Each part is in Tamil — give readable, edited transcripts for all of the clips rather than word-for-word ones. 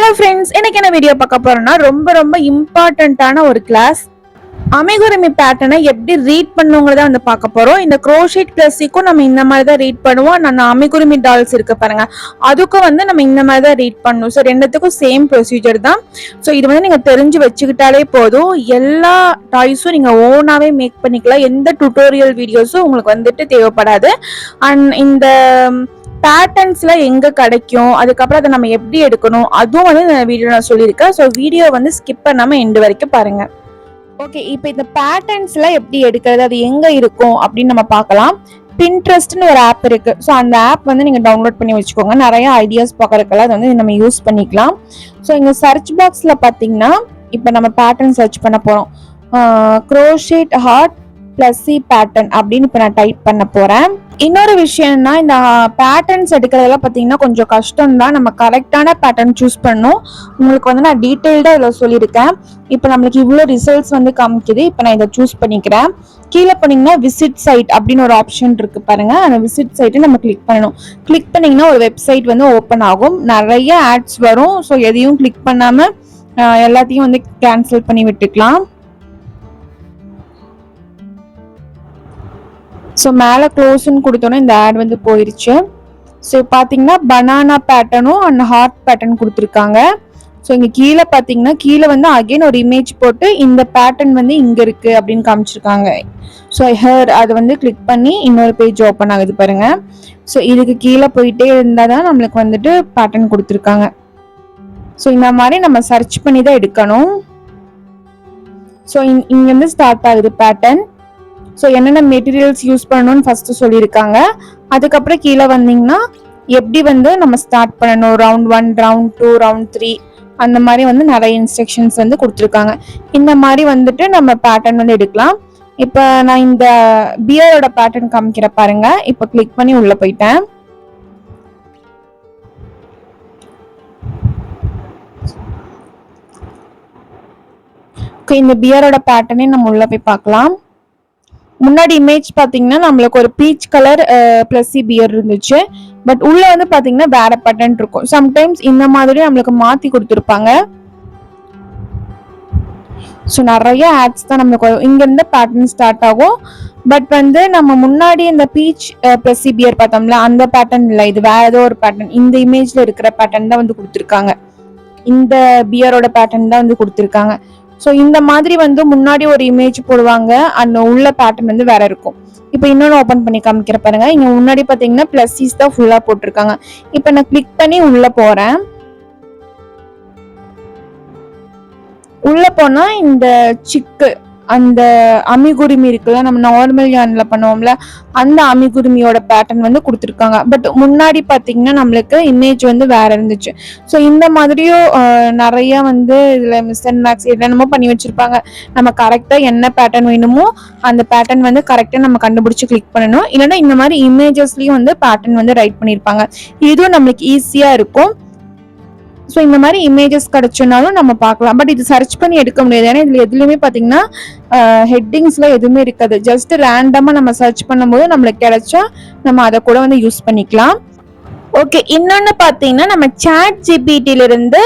ஹலோ ஃப்ரெண்ட்ஸ், எனக்கு என்ன வீடியோ பார்க்க போறோம்னா ரொம்ப ரொம்ப இம்பார்ட்டண்ட்டான ஒரு கிளாஸ். அமிகுருமி பேட்டர்னை எப்படி ரீட் பண்ணுங்கிறத வந்து பார்க்க போறோம். இந்த க்ரோஷேட் பிளஸிக்கும் நம்ம இந்த மாதிரி தான் ரீட் பண்ணுவோம். நான் அமிகுருமி டால்ஸ் இருக்கு பாருங்க, அதுக்கும் வந்து நம்ம இந்த மாதிரி தான் ரீட் பண்ணணும். ஸோ ரெண்டுத்துக்கும் சேம் ப்ரொசீஜர் தான். ஸோ இது வந்து நீங்க தெரிஞ்சு வச்சுக்கிட்டாலே போதும். எல்லா டாய்ஸும் நீங்க ஓனாவே மேக் பண்ணிக்கலாம். எந்த டுட்டோரியல் வீடியோஸும் உங்களுக்கு வந்துட்டு தேவைப்படாது. அண்ட் இந்த பேட்டர்ன்ஸ்ல எங்க கிடைக்கும், அதுக்கப்புறம் அதை நம்ம எப்படி எடுக்கணும், அதுவும் வந்து இந்த வீடியோ நான் சொல்லியிருக்கேன். ஸோ வீடியோ வந்து ஸ்கிப் பண்ணாம எண்டு வரைக்கும் பாருங்க. ஓகே, இப்போ இந்த பேட்டர்ன்ஸ்ல எப்படி எடுக்கிறது, அது எங்க இருக்கும் அப்படின்னு நம்ம பார்க்கலாம். பின்ட்ரெஸ்ட்னு ஒரு ஆப் இருக்கு. ஸோ அந்த ஆப் வந்து நீங்க டவுன்லோட் பண்ணி வச்சுக்கோங்க. நிறைய ஐடியாஸ் பார்க்கறதுக்கெல்லாம் அதை வந்து நம்ம யூஸ் பண்ணிக்கலாம். ஸோ இங்க சர்ச் பாக்ஸ்ல பார்த்தீங்கன்னா இப்போ நம்ம பேட்டர்ன் சர்ச் பண்ண போறோம். க்ரோஷேட் ஹார்ட் பிளஸி பேட்டர்ன் அப்படின்னு இப்போ நான் டைப் பண்ண போறேன். இன்னொரு விஷயம்னா, இந்த பேட்டர்ன்ஸ் எடுக்கிறதெல்லாம் பார்த்தீங்கன்னா கொஞ்சம் கஷ்டம் தான். நம்ம கரெக்டான பேட்டர்ன் சூஸ் பண்ணணும். உங்களுக்கு வந்து நான் டீட்டெயில்டாக இதில் சொல்லியிருக்கேன். இப்போ நம்மளுக்கு இவ்வளோ ரிசல்ட்ஸ் வந்து காமிக்குது. இப்போ நான் இதை சூஸ் பண்ணிக்கிறேன். கீழே போனீங்கன்னா விசிட் சைட் அப்படின்னு ஒரு ஆப்ஷன் இருக்கு பாருங்க. அந்த விசிட் சைட்டை நம்ம கிளிக் பண்ணணும். கிளிக் பண்ணீங்கன்னா ஒரு வெப்சைட் வந்து ஓப்பன் ஆகும். நிறைய ஆட்ஸ் வரும். ஸோ எதையும் கிளிக் பண்ணாம எல்லாத்தையும் வந்து கேன்சல் பண்ணி விட்டுக்கலாம். ஸோ மேலே க்ளோஸ்ன்னு கொடுத்தோன்னே இந்த ஆட் வந்து போயிடுச்சு. ஸோ பார்த்தீங்கன்னா பனானா பேட்டர்னும் அண்ட் ஹார்ட் பேட்டர்ன் கொடுத்துருக்காங்க. ஸோ இங்கே கீழே பார்த்தீங்கன்னா கீழே வந்து அகைன் ஒரு இமேஜ் போட்டு இந்த பேட்டர்ன் வந்து இங்கே இருக்குது அப்படின்னு காமிச்சிருக்காங்க. ஸோ ஹேர் அதை வந்து கிளிக் பண்ணி இன்னொரு பேஜ் ஓப்பன் ஆகுது பாருங்க. ஸோ இதுக்கு கீழே போயிட்டே இருந்தால் தான் நம்மளுக்கு வந்துட்டு பேட்டர்ன் கொடுத்துருக்காங்க. ஸோ இந்த மாதிரி நம்ம சர்ச் பண்ணி தான் எடுக்கணும். ஸோ இங்கேருந்து ஸ்டார்ட் ஆகுது பேட்டர்ன். ஸோ என்னென்ன மெட்டீரியல்ஸ் யூஸ் பண்ணணும்னு ஃபர்ஸ்ட் சொல்லியிருக்காங்க. அதுக்கப்புறம் கீழே வந்தீங்கன்னா எப்படி வந்து நம்ம ஸ்டார்ட் பண்ணணும், ரவுண்ட் 1, ரவுண்ட் 2, ரவுண்ட் 3 அந்த மாதிரி வந்து நிறைய இன்ஸ்ட்ரக்ஷன்ஸ் வந்து கொடுத்துருக்காங்க. இந்த மாதிரி வந்துட்டு நம்ம பேட்டர்ன் வந்து எடுக்கலாம். இப்போ நான் இந்த பியரோட பேட்டர்ன் காமிக்கிற பாருங்க. இப்போ கிளிக் பண்ணி உள்ள போயிட்டேன். இந்த பியரோட பேட்டர்னே நம்ம உள்ள போய் பார்க்கலாம். முன்னாடி இமேஜ் பார்த்தீங்கன்னா நம்மளுக்கு ஒரு பீச் கலர் பிளஸி பியர் இருந்துச்சு. பட் உள்ள வந்து பார்த்தீங்கன்னா வேற பேட்டர்ன் இருக்கும். சம்டைம்ஸ் இந்த மாதிரி நம்மளுக்கு மாற்றி கொடுத்துருப்பாங்க. ஸோ நிறைய ஆட்ஸ் தான் நம்மளுக்கு இங்கேருந்து பேட்டர்ன் ஸ்டார்ட் ஆகும். பட் வந்து நம்ம முன்னாடி இந்த பீச் பிளஸி பியர் பார்த்தோம்ல, அந்த பேட்டர்ன் இல்லை, இது வேற ஏதோ ஒரு பேட்டர்ன். இந்த இமேஜ்ல இருக்கிற பேட்டர்ன் தான் வந்து கொடுத்துருக்காங்க. இந்த பியரோட பேட்டர்ன் தான் வந்து கொடுத்துருக்காங்க. ஸோ இந்த மாதிரி வந்து முன்னாடி ஒரு இமேஜ் போடுவாங்க, அந்த உள்ள பேட்டர்ன் வந்து வேற இருக்கும். இப்போ இன்னொன்று ஓப்பன் பண்ணி காமிக்கிற பாருங்க. இங்க முன்னாடி பார்த்தீங்கன்னா பிளஸிஸ் தான் ஃபுல்லா போட்டிருக்காங்க. இப்போ நான் கிளிக் பண்ணி உள்ள போறேன். உள்ள போனா இந்த சிக்கு அந்த அமிகுருமி இருக்குல்ல, நம்ம நார்மல் யான்ல பண்ணுவோம்ல, அந்த அமிகுருமியோட பேட்டர்ன் வந்து கொடுத்துருக்காங்க. பட் முன்னாடி பார்த்தீங்கன்னா நம்மளுக்கு இமேஜ் வந்து வேற இருந்துச்சு. ஸோ இந்த மாதிரியும் நிறைய வந்து இதுல மிஸ் அண்ட் மேக்ஸ் என்னென்னமோ பண்ணி வச்சிருப்பாங்க. நம்ம கரெக்டா என்ன பேட்டர்ன் வேணுமோ அந்த பேட்டர்ன் வந்து கரெக்டா நம்ம கண்டுபிடிச்சு கிளிக் பண்ணணும். இல்லைன்னா இந்த மாதிரி இமேஜஸ்லயும் வந்து பேட்டர்ன் வந்து ரைட் பண்ணியிருப்பாங்க. இதுவும் நம்மளுக்கு ஈஸியா இருக்கும். ஸோ இந்த மாதிரி இமேஜஸ் கிடைச்சனாலும் நம்ம பார்க்கலாம். பட் இது சர்ச் பண்ணி எடுக்க முடியாது. ஏன்னா இதுல எதுலையுமே பார்த்தீங்கன்னா ஹெட்டிங்ஸ்ல எதுவுமே இருக்காது. ஜஸ்ட் ரேண்டமா நம்ம சர்ச் பண்ணும்போது நம்மளுக்கு கிடைச்சா நம்ம அதை கூட வந்து யூஸ் பண்ணிக்கலாம். ஓகே, இன்னொன்னு பார்த்தீங்கன்னா நம்ம சாட் ஜிபிடில இருந்து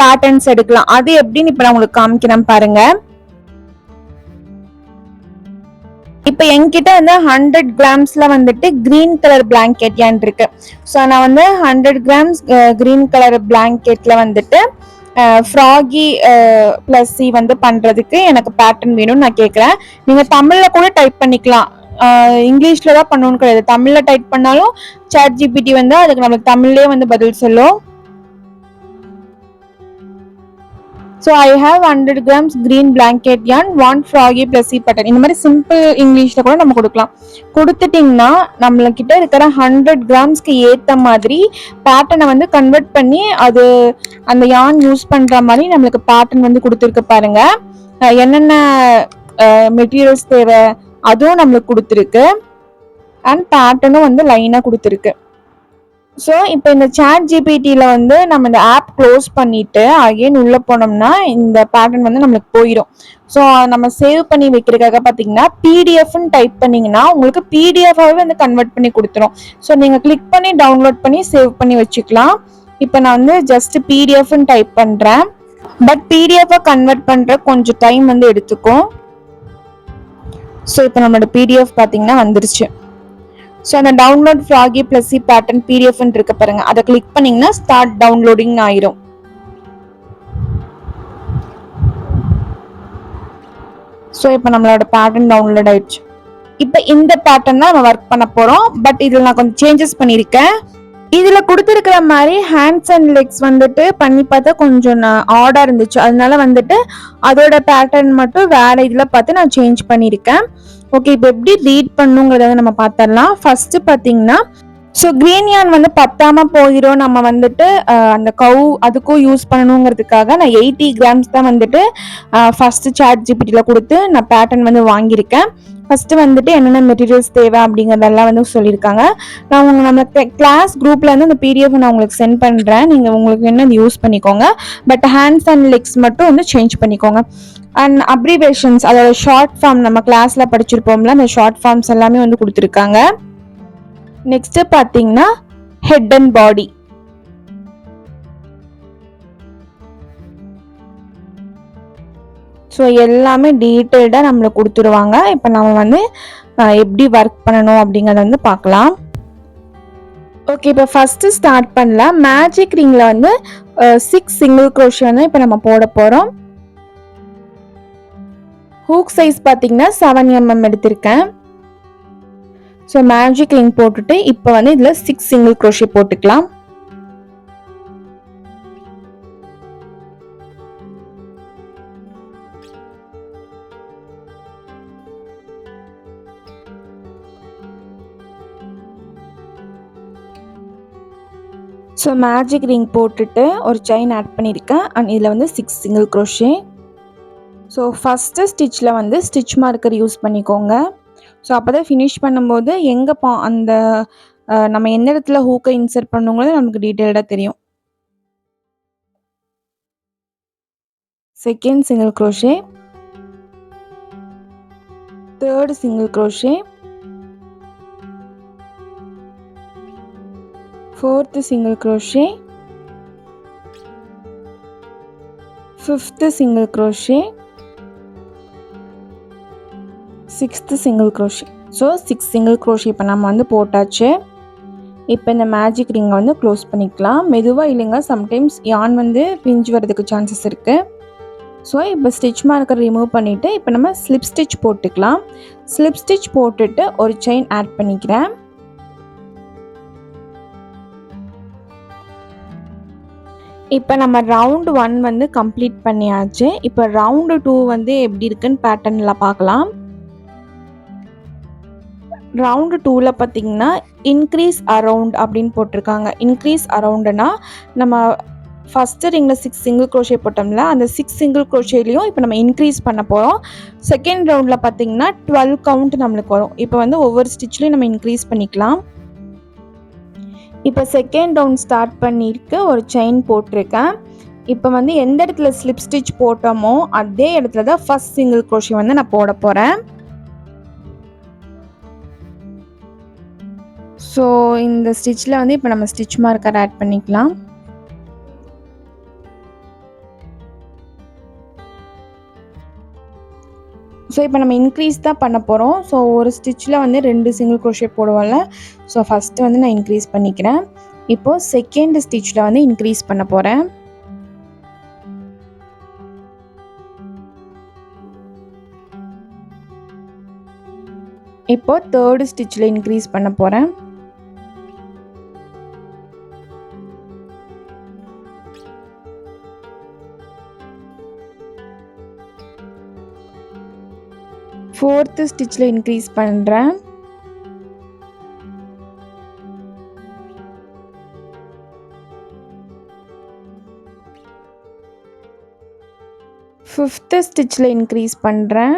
பேட்டர்ன்ஸ் எடுக்கலாம். அது எப்படின்னு இப்போ நான் உங்களுக்கு காமிக்கிறேன் பாருங்க. இப்போ என்கிட்ட வந்து 100 கிராம்ஸ்ல வந்துட்டு கிரீன் கலர் பிளாங்கெட் யான் இருக்கு. ஸோ நான் வந்து 100 கிராம்ஸ் கிரீன் கலர் பிளாங்கெட்ல வந்துட்டு ஃப்ராகி பிளஸி வந்து பண்றதுக்கு எனக்கு பேட்டர்ன் வேணும்னு நான் கேட்குறேன். நீங்க தமிழ்ல கூட டைப் பண்ணிக்கலாம். இங்கிலீஷ்ல தான் பண்ணணும்னு கிடையாது. தமிழ்ல டைப் பண்ணாலும் சாட் ஜிபிடி வந்து அதுக்கு நம்மளுக்கு தமிழ்லயே வந்து பதில் சொல்லும். So I have 100 grams green blanket yarn, want froggy plussy pattern. இந்த மாதிரி சிம்பிள் இங்கிலீஷ்ல கூட நம்ம கொடுக்கலாம். கொடுத்துட்டீங்கன்னா நம்மளகிட்ட இருக்கிற 100 கிராம்ஸ்க்கு ஏற்ற மாதிரி பேட்டர்னை வந்து கன்வெர்ட் பண்ணி அது அந்த யான் யூஸ் பண்ற மாதிரி நம்மளுக்கு பேட்டர்ன் வந்து கொடுத்துருக்கு பாருங்க. என்னென்ன மெட்டீரியல்ஸ் தேவை அதுவும் நம்மளுக்கு கொடுத்துருக்கு. அண்ட் பேட்டர்னும் வந்து லைனா கொடுத்துருக்கு. ஸோ இப்போ இந்த சாட் ஜிபிடியில் வந்து நம்ம இந்த ஆப் க்ளோஸ் பண்ணிட்டு அகைன் உள்ளே போனோம்னா இந்த பேட்டர்ன் வந்து நம்மளுக்கு போயிடும். ஸோ நம்ம சேவ் பண்ணி வைக்கிறதுக்காக பார்த்தீங்கன்னா பிடிஎஃப்னு டைப் பண்ணிங்கன்னா உங்களுக்கு பிடிஎஃபாகவே வந்து கன்வெர்ட் பண்ணி கொடுத்துரும். ஸோ நீங்கள் கிளிக் பண்ணி டவுன்லோட் பண்ணி சேவ் பண்ணி வச்சுக்கலாம். இப்போ நான் வந்து ஜஸ்ட் பிடிஎஃப்னு டைப் பண்ணுறேன். பட் பிடிஎஃபை கன்வெர்ட் பண்ணுற கொஞ்சம் டைம் வந்து எடுத்துக்கும். ஸோ இப்போ நம்மளோட பிடிஎஃப் பார்த்தீங்கன்னா வந்துருச்சு. ஸோ அந்த download froggy plus C pattern பிடிஎஃப்னு இருக்க பாருங்க, அதை கிளிக் பண்ணிங்கன்னா ஸ்டார்ட் டவுன்லோடிங் ஆயிரும். ஸோ இப்போ நம்மளோட பேட்டர்ன் டவுன்லோட் ஆயிடுச்சு. இப்போ இந்த பேட்டர்ன் தான் நம்ம ஒர்க் பண்ண போகிறோம். பட் இதில் நான் கொஞ்சம் சேஞ்சஸ் பண்ணியிருக்கேன். இதில் கொடுத்துருக்கிற மாதிரி ஹேண்ட்ஸ் அண்ட் லெக்ஸ் வந்துட்டு பண்ணி பார்த்தா கொஞ்சம் ஆர்டர் இருந்துச்சு. அதனால வந்துட்டு அதோட பேட்டர்ன் மட்டும் வேற இதில் பார்த்து நான் சேஞ்ச் பண்ணியிருக்கேன். ஓகே, இப்போ எப்படி ரீட் பண்ணுங்கிறத நம்ம பார்த்துடலாம். ஃபர்ஸ்ட் பார்த்தீங்கன்னா, ஸோ கிரீன் யான் வந்து பத்தாம போயிடும், நம்ம வந்துட்டு அந்த கவு அதுக்கும் யூஸ் பண்ணணுங்கிறதுக்காக நான் 80 கிராம்ஸ் தான் வந்துட்டு ஃபர்ஸ்ட் சாட் ஜிபிடியில் கொடுத்து நான் பேட்டர்ன் வந்து வாங்கியிருக்கேன். ஃபர்ஸ்ட் வந்துட்டு என்னென்ன மெட்டீரியல்ஸ் தேவை அப்படிங்கிறதெல்லாம் வந்து சொல்லியிருக்காங்க. நான் நம்ம கிளாஸ் குரூப்ல இருந்து அந்த பிடிஎஃப் நான் உங்களுக்கு சென்ட் பண்ணுறேன். நீங்கள் உங்களுக்கு என்ன யூஸ் பண்ணிக்கோங்க. பட் ஹேண்ட்ஸ் அண்ட் லெக்ஸ் மட்டும் வந்து சேஞ்ச் பண்ணிக்கோங்க. அண்ட் அப்ரிவேஷன்ஸ், அதோட ஷார்ட் ஃபார்ம் நம்ம கிளாஸ்ல படிச்சிருப்போம்ல, அந்த ஷார்ட் ஃபார்ம்ஸ் எல்லாமே வந்து கொடுத்துருக்காங்க. நெக்ஸ்ட் பார்த்தீங்கன்னா ஹெட் அண்ட் பாடி. ஸோ எல்லாமே டீட்டெயில்டாக நம்மளை கொடுத்துருவாங்க. இப்போ நம்ம வந்து எப்படி ஒர்க் பண்ணணும் அப்படிங்கிறத வந்து பார்க்கலாம். ஓகே, இப்போ ஃபஸ்ட்டு ஸ்டார்ட் பண்ணலாம். மேஜிக் ரிங்கில் வந்து 6 சிங்கிள் க்ரோஷே வந்து இப்போ நம்ம போட போகிறோம். ஹூக் சைஸ் பார்த்தீங்கன்னா 7 mm எடுத்திருக்கேன். ஸோ மேஜிக் ரிங் போட்டுட்டு இப்போ வந்து இதில் 6 சிங்கிள் க்ரோஷே போட்டுக்கலாம். ஸோ மேஜிக் ரிங் போட்டுட்டு ஒரு செயின் ஆட் பண்ணியிருக்கேன். அண்ட் இதில் வந்து 6 சிங்கிள் க்ரோஷே. ஸோ ஃபஸ்ட்டு ஸ்டிச்சில் வந்து ஸ்டிச் மார்க்கர் யூஸ் பண்ணிக்கோங்க. ஸோ அப்போ தான் ஃபினிஷ் பண்ணும்போது எங்கே அந்த நம்ம எந்த இடத்துல ஹூக்கை இன்சர்ட் பண்ணுங்கிறது நமக்கு டீட்டெயில்டாக தெரியும். Second single crochet, third single crochet, fourth single crochet, fifth single crochet, sixth single crochet. So 6 single crochet இப்போ நம்ம வந்து போட்டாச்சு. இப்போ இந்த மேஜிக் ரிங்கை வந்து க்ளோஸ் பண்ணிக்கலாம். மெதுவாக இல்லைங்க, சம்டைம்ஸ் யான் வந்து பிஞ்சு வரதுக்கு சான்சஸ் இருக்குது. ஸோ இப்போ ஸ்டிச் மார்க்கர் ரிமூவ் பண்ணிவிட்டு இப்போ நம்ம ஸ்லிப் ஸ்டிச் போட்டுக்கலாம். ஸ்லிப் ஸ்டிச் போட்டுட்டு ஒரு செயின் ஆட் பண்ணிக்கிறேன். இப்போ நம்ம ரவுண்டு 1 வந்து கம்ப்ளீட் பண்ணியாச்சு. இப்போ ரவுண்டு 2 வந்து எப்படி இருக்குன்னு பேட்டர்னில் பார்க்கலாம். ரவுண்டு 2ல் பார்த்தீங்கன்னா இன்க்ரீஸ் அரவுண்ட் அப்படின்னு போட்டிருக்காங்க. இன்க்ரீஸ் அரவுண்டுனா நம்ம ஃபஸ்ட்டு ரிங்கில் 6 சிங்கிள் க்ரோஷே போட்டோம்ல, அந்த 6 சிங்கிள் க்ரோஷேலையும் இப்போ நம்ம இன்க்ரீஸ் பண்ண போகிறோம். செகண்ட் ரவுண்டில் பார்த்தீங்கன்னா 12 கவுண்ட் நம்மளுக்கு வரும். இப்போ வந்து ஒவ்வொரு ஸ்டிச்லையும் நம்ம இன்க்ரீஸ் பண்ணிக்கலாம். இப்போ செகண்ட் ரவுண்ட் ஸ்டார்ட் பண்ணியிருக்கு, ஒரு செயின் போட்டிருக்கேன். இப்போ வந்து எந்த இடத்துல ஸ்லிப் ஸ்டிச் போட்டோமோ அதே இடத்துல தான் ஃபர்ஸ்ட் சிங்கிள் க்ரோஷே வந்து நான் போட போகிறேன். ஸோ இந்த ஸ்டிச்சில் வந்து இப்போ நம்ம ஸ்டிச் மார்க்கர் ஆட் பண்ணிக்கலாம். ஸோ இப்போ நம்ம இன்க்ரீஸ் தான் பண்ண போகிறோம். ஸோ ஒரு ஸ்டிச்சில் வந்து 2 சிங்கிள் க்ரோஷே போடுவோம்ல, ஸோ ஃபஸ்ட்டு வந்து நான் இன்க்ரீஸ் பண்ணிக்கிறேன். இப்போது செகண்ட் ஸ்டிச்சில் வந்து இன்க்ரீஸ் பண்ண போகிறேன். இப்போ தேர்டு ஸ்டிச்சில் இன்க்ரீஸ் பண்ண போகிறேன். ஃபோர்த்து ஸ்டிச்சில் இன்க்ரீஸ் பண்ணுறேன். ஃபிஃப்த்து ஸ்டிச்சில் இன்க்ரீஸ் பண்ணுறேன்.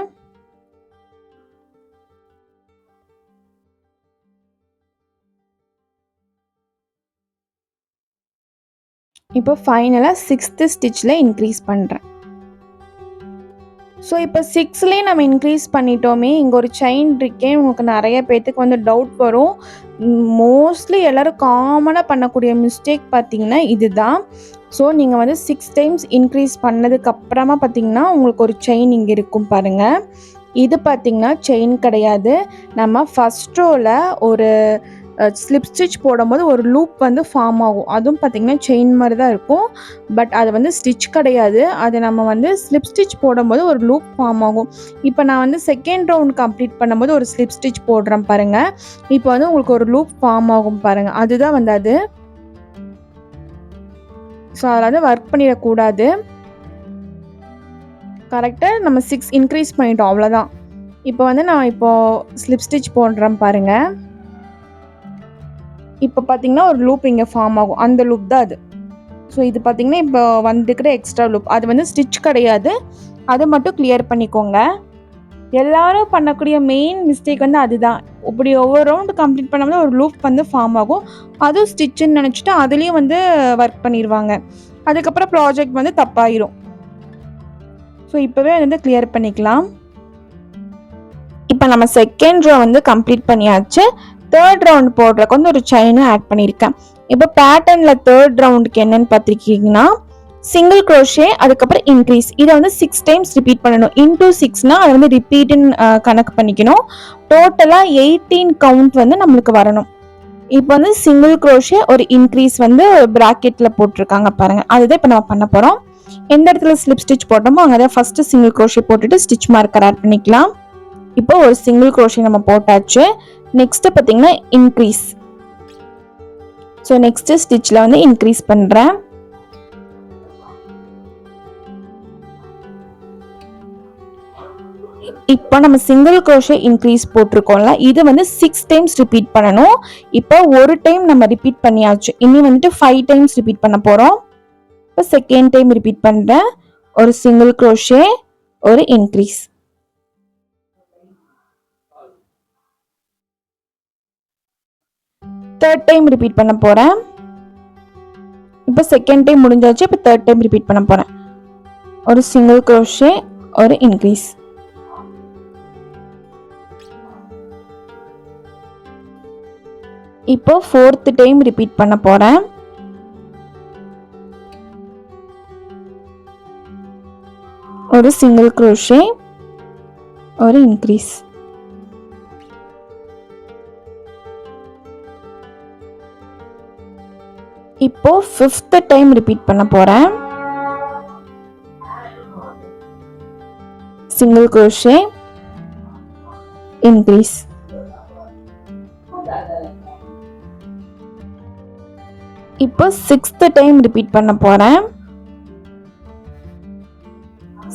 இப்போ ஃபைனலாக 6th ஸ்டிச்சில் இன்க்ரீஸ் பண்ணுறேன். ஸோ இப்போ 6லேயே நம்ம இன்க்ரீஸ் பண்ணிட்டோமே, இங்கே ஒரு செயின் இருக்கே, உங்களுக்கு நிறைய பேர்த்துக்கு வந்து டவுட் வரும். மோஸ்ட்லி எல்லோரும் காமனாக பண்ணக்கூடிய மிஸ்டேக் பார்த்திங்கன்னா இதுதான். ஸோ நீங்கள் வந்து 6 டைம்ஸ் இன்க்ரீஸ் பண்ணதுக்கப்புறமா பார்த்திங்கன்னா உங்களுக்கு ஒரு செயின் இங்கே இருக்கும் பாருங்கள். இது பார்த்திங்கன்னா செயின் கிடையாது. நம்ம ஃபஸ்ட் ரோவில் ஒரு ஸ்லிப் ஸ்டிச் போடும்போது ஒரு லூப் வந்து ஃபார்ம் ஆகும். அதுவும் பார்த்திங்கன்னா செயின் மாதிரி தான் இருக்கும். பட் அது வந்து ஸ்டிச் கிடையாது. அது நம்ம வந்து ஸ்லிப் ஸ்டிச் போடும்போது ஒரு லூப் ஃபார்ம் ஆகும். இப்போ நான் வந்து செகண்ட் ரவுண்ட் கம்ப்ளீட் பண்ணும்போது ஒரு ஸ்லிப் ஸ்டிச் போடுறேன் பாருங்கள். இப்போ வந்து உங்களுக்கு ஒரு லூப் ஃபார்ம் ஆகும் பாருங்கள். அதுதான் வந்து அது. ஸோ அதில் வந்து ஒர்க் பண்ணிடக்கூடாது. கரெக்டாக நம்ம 6 இன்க்ரீஸ் பண்ணிட்டோம், அவ்வளோதான். இப்போ வந்து நான் ஸ்லிப் ஸ்டிச் போடுறேன் பாருங்கள். இப்போ பார்த்தீங்கன்னா ஒரு லூப் இங்கே ஃபார்ம் ஆகும். அந்த லூப் தான் அது. ஸோ இது பார்த்தீங்கன்னா இப்போ வந்துக்கிற எக்ஸ்ட்ரா லூப். அது வந்து ஸ்டிச் கிடையாது. அதை மட்டும் கிளியர் பண்ணிக்கோங்க. எல்லாரும் பண்ணக்கூடிய மெயின் மிஸ்டேக் வந்து அதுதான். இப்படி ஒவ்வொரு ரவுண்டு கம்ப்ளீட் பண்ணும்போது ஒரு லூப் வந்து ஃபார்ம் ஆகும். அதுவும் ஸ்டிச்சுன்னு நினச்சிட்டு அதுலேயும் வந்து ஒர்க் பண்ணிடுவாங்க. அதுக்கப்புறம் ப்ராஜெக்ட் வந்து தப்பாயிரும். ஸோ இப்போவே வந்து கிளியர் பண்ணிக்கலாம். இப்போ நம்ம செகண்ட் ரோ வந்து கம்ப்ளீட் பண்ணியாச்சு. தேர்ட் ரவுண்ட் போடுறதுக்கு வந்து ஒரு செயினும் ஆட் பண்ணியிருக்கேன். இப்போ பேட்டர்னில் தேர்ட் ரவுண்டுக்கு என்னன்னு பார்த்துருக்கீங்கன்னா சிங்கிள் க்ரோஷே, அதுக்கப்புறம் இன்க்ரீஸ். இதை வந்து 6 டைம்ஸ் ரிப்பீட் பண்ணணும். இன்டூ 6னா அதை வந்து ரிப்பீட்டுன்னு கணக்கு பண்ணிக்கணும். டோட்டலாக 18 கவுண்ட் வந்து நம்மளுக்கு வரணும். இப்போ வந்து சிங்கிள் க்ரோஷே ஒரு இன்க்ரீஸ் வந்து ப்ராக்கெட்டில் போட்டிருக்காங்க பாருங்கள். அதுதான் இப்போ நம்ம பண்ண போகிறோம். எந்த இடத்துல ஸ்லிப் ஸ்டிச் போட்டோமோ அங்கே தான் ஃபஸ்ட்டு சிங்கிள் க்ரோஷே போட்டுட்டு ஸ்டிச் மார்க்கர் ஆட் பண்ணிக்கலாம். இப்போ ஒரு சிங்கிள் க்ரோஷே நம்ம போட்டாச்சு. நெக்ஸ்ட் பார்த்தீங்கன்னா இன்க்ரீஸ். ஸோ நெக்ஸ்ட் ஸ்டிச்சில் வந்து இன்க்ரீஸ் பண்ணுறேன். இப்போ நம்ம சிங்கிள் க்ரோஷே இன்க்ரீஸ் போட்டிருக்கோம்ல, இது வந்து 6 டைம்ஸ் ரிப்பீட் பண்ணணும். இப்போ ஒரு டைம் நம்ம ரிப்பீட் பண்ணியாச்சு. இனி வந்துட்டு 5 டைம்ஸ் ரிப்பீட் பண்ண போகிறோம். இப்போ செகண்ட் டைம் ரிப்பீட் பண்ணுறேன். ஒரு சிங்கிள் க்ரோஷே, ஒரு இன்க்ரீஸ். தேர்ட் டைம் ரிப்பீட் பண்ண போகிறேன். இப்போ செகண்ட் டைம் முடிஞ்சாச்சு. இப்போ தேர்ட் டைம் ரிப்பீட் பண்ண போகிறேன். ஒரு சிங்கிள் க்ரோஷே, ஒரு இன்க்ரீஸ். இப்போ ஃபோர்த் டைம் ரிப்பீட் பண்ண போகிறேன். ஒரு சிங்கிள் க்ரோஷே, ஒரு இன்க்ரீஸ். இப்போ ஃபிஃப்த் டைம் ரிப்பீட் பண்ண போகிறேன். Single crochet, increase. இப்போ சிக்ஸ்த் டைம் ரிப்பீட் பண்ண போகிறேன்.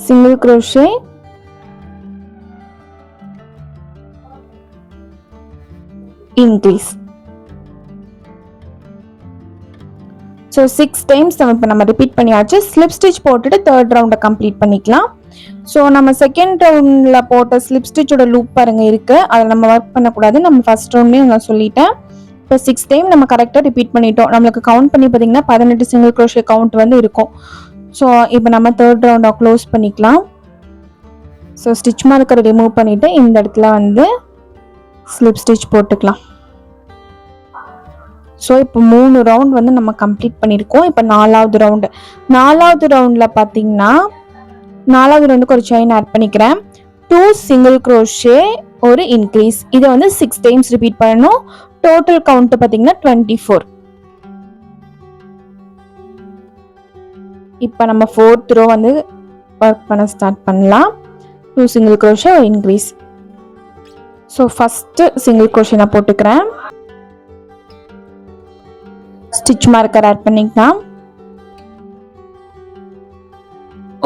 Single crochet, increase. So 6 times நம்ம ரிப்பீட் பண்ணியாச்சு. ஸ்லிப் ஸ்டிச் போட்டுட்டு தேர்ட் ரவுண்டை கம்ப்ளீட் பண்ணிக்கலாம். ஸோ நம்ம செகண்ட் ரவுண்டில் போட்ட ஸ்லிப் ஸ்டிச்சோட லூப் பாருங்க இருக்குது. அதில் நம்ம ஒர்க் பண்ணக்கூடாது. நம்ம ஃபர்ஸ்ட் ரவுண்ட்லேயும் நான் சொல்லிட்டேன். இப்போ 6 டைம் நம்ம கரெக்டாக ரிப்பீட் பண்ணிட்டோம். நம்மளுக்கு கவுண்ட் பண்ணி பார்த்தீங்கன்னா 18 சிங்கிள் க்ரோஷே கவுண்ட் வந்து இருக்கும். ஸோ இப்போ நம்ம தேர்ட் ரவுண்டை க்ளோஸ் பண்ணிக்கலாம். ஸோ ஸ்டிச் மார்க்கரை ரிமூவ் பண்ணிவிட்டு இந்த இடத்துல வந்து ஸ்லிப் ஸ்டிச் போட்டுக்கலாம். ஸோ இப்போ 3 ரவுண்ட் வந்து நம்ம கம்ப்ளீட் பண்ணியிருக்கோம். இப்போ 4வது ரவுண்டு. 4வது ரவுண்டில் பார்த்தீங்கன்னா 4வது ரவுண்டுக்கு ஒரு செயின் ஆட் பண்ணிக்கிறேன். 2 சிங்கிள் க்ரோஷே, ஒரு இன்க்ரீஸ். இதை வந்து 6 டைம்ஸ் ரிப்பீட் பண்ணணும். டோட்டல் கவுண்ட் பார்த்தீங்கன்னா 24. இப்போ நம்ம 4th ரோ வந்து ஒர்க் பண்ண ஸ்டார்ட் பண்ணலாம். 2 சிங்கிள் க்ரோஷே, ஒரு increase. So first single crochet நான் போட்டுக்கிறேன். ஸ்டிச் மார்க்கர் ஆட் பண்ணிக்கலாம்.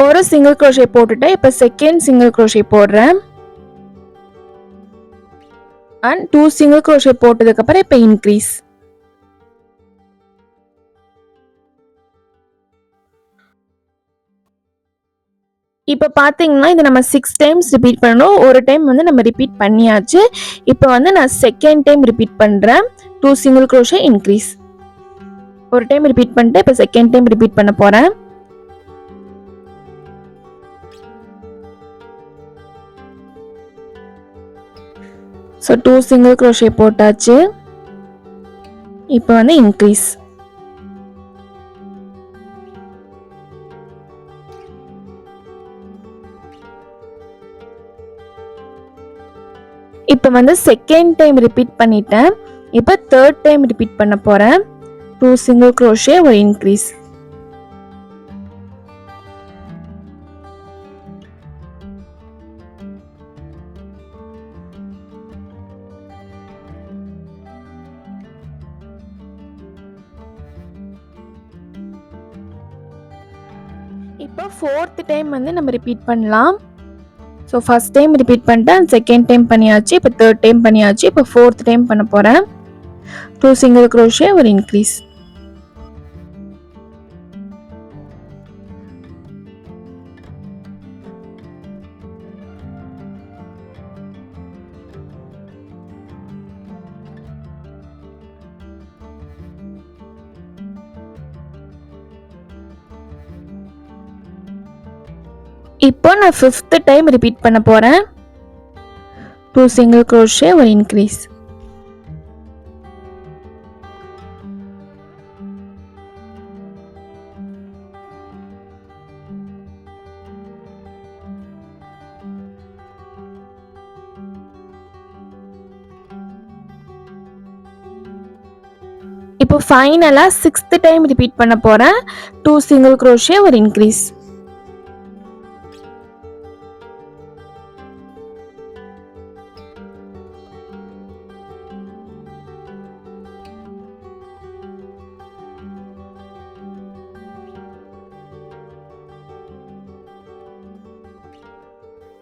ஒரு சிங்கிள் க்ரோஷே போட்டுட்டு இப்போ செகண்ட் சிங்கிள் க்ரோஷே போடுறேன். அண்ட் 2 சிங்கிள் க்ரோஷே போட்டதுக்கப்புறம் இப்போ இன்க்ரீஸ். இப்போ பார்த்தீங்கன்னா இது நம்ம 6 டைம்ஸ் ரிப்பீட் பண்ணணும். ஒரு டைம் வந்து நம்ம ரிப்பீட் பண்ணியாச்சு. இப்போ வந்து நான் செகண்ட் டைம் ரிப்பீட் பண்ணுறேன். 2 சிங்கிள் க்ரோஷே, இன்க்ரீஸ். ஒரு டைம் ரிப்பீட் பண்ணிட்டு இப்போ செகண்ட் டைம் ரிப்பீட் பண்ண போகிறேன். ஸோ 2 சிங்கிள் க்ரோஷே போட்டாச்சு. இப்போ வந்து இன்க்ரீஸ். இப்போ வந்து செகண்ட் டைம் ரிப்பீட் பண்ணிட்டேன். இப்போ தேர்ட் டைம் ரிப்பீட் பண்ண போகிறேன். 2 சிங்கிள் crochet ஒரு இன்க்ரீஸ். இப்போ ஃபோர்த் டைம் வந்து நம்ம ரிப்பீட் பண்ணலாம். ஸோ ஃபர்ஸ்ட் டைம் ரிப்பீட் பண்ணிட்டேன், செகண்ட் டைம் பண்ணியாச்சு, இப்போ தேர்ட் டைம் பண்ணியாச்சு, இப்போ ஃபோர்த் டைம் பண்ண போகிறேன். 2 சிங்கிள் crochet ஒரு இன்க்ரீஸ். இப்போ நான் ஃபிஃப்த் டைம் ரிப்பீட் பண்ண போகிறேன். 2 சிங்கிள் crochet ஒரு இன்க்ரீஸ். இப்போ ஃபைனலாக சிக்ஸ்த் டைம் ரிப்பீட் பண்ண போகிறேன். 2 சிங்கிள் crochet ஒரு இன்க்ரீஸ்.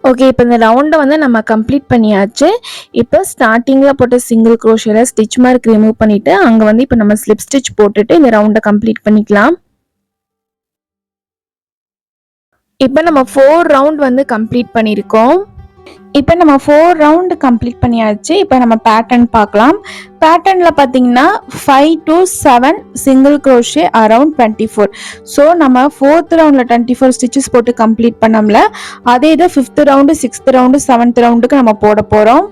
ஓகே, இப்போ இந்த ரவுண்டை வந்து நம்ம கம்ப்ளீட் பண்ணியாச்சு. இப்போ ஸ்டார்டிங்கில் போட்ட சிங்கிள் crochetல ஸ்டிச் மார்க் ரிமூவ் பண்ணிவிட்டு அங்கே வந்து இப்போ நம்ம ஸ்லிப் ஸ்டிச் போட்டுட்டு இந்த ரவுண்டை கம்ப்ளீட் பண்ணிக்கலாம். இப்போ நம்ம 4 ரவுண்ட் வந்து கம்ப்ளீட் பண்ணியிருக்கோம். இப்போ நம்ம 4 ரவுண்டு கம்ப்ளீட் பண்ணியாச்சு. இப்போ நம்ம பேட்டர்ன் பார்க்கலாம். பேட்டர்னில் பார்த்தீங்கன்னா 5 to 7 single crochet around 24. So நம்ம 4th ரவுண்டில் 24 ஸ்டிச்சஸ் போட்டு கம்ப்ளீட் பண்ணோம்ல, அதே இதை 5th round 6th round 7th ரவுண்டுக்கு நம்ம போட போகிறோம்.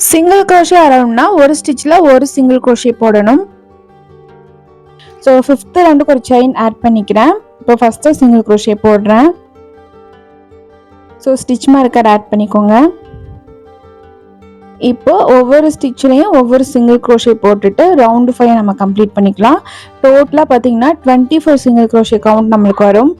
சிங்கிள் crochet அரவுண்ட்னா ஒரு ஸ்டிச்சில் ஒரு சிங்கிள் crochet போடணும். ஸோ 5th ரவுண்டுக்கு ஒரு செயின் ஆட் பண்ணிக்கிறேன். இப்போ ஃபஸ்ட்டு சிங்கிள் crochet போடுறேன். ஸோ ஸ்டிச் மார்க்கர் ஆட் பண்ணிக்கோங்க. இப்போ ஒவ்வொரு ஸ்டிச்லேயும் ஒவ்வொரு சிங்கிள் crochet போட்டுட்டு ரவுண்டு 5 நம்ம கம்ப்ளீட் பண்ணிக்கலாம். டோட்டலாக பார்த்தீங்கன்னா 24 சிங்கிள் crochet கவுண்ட் நம்மளுக்கு வரும்.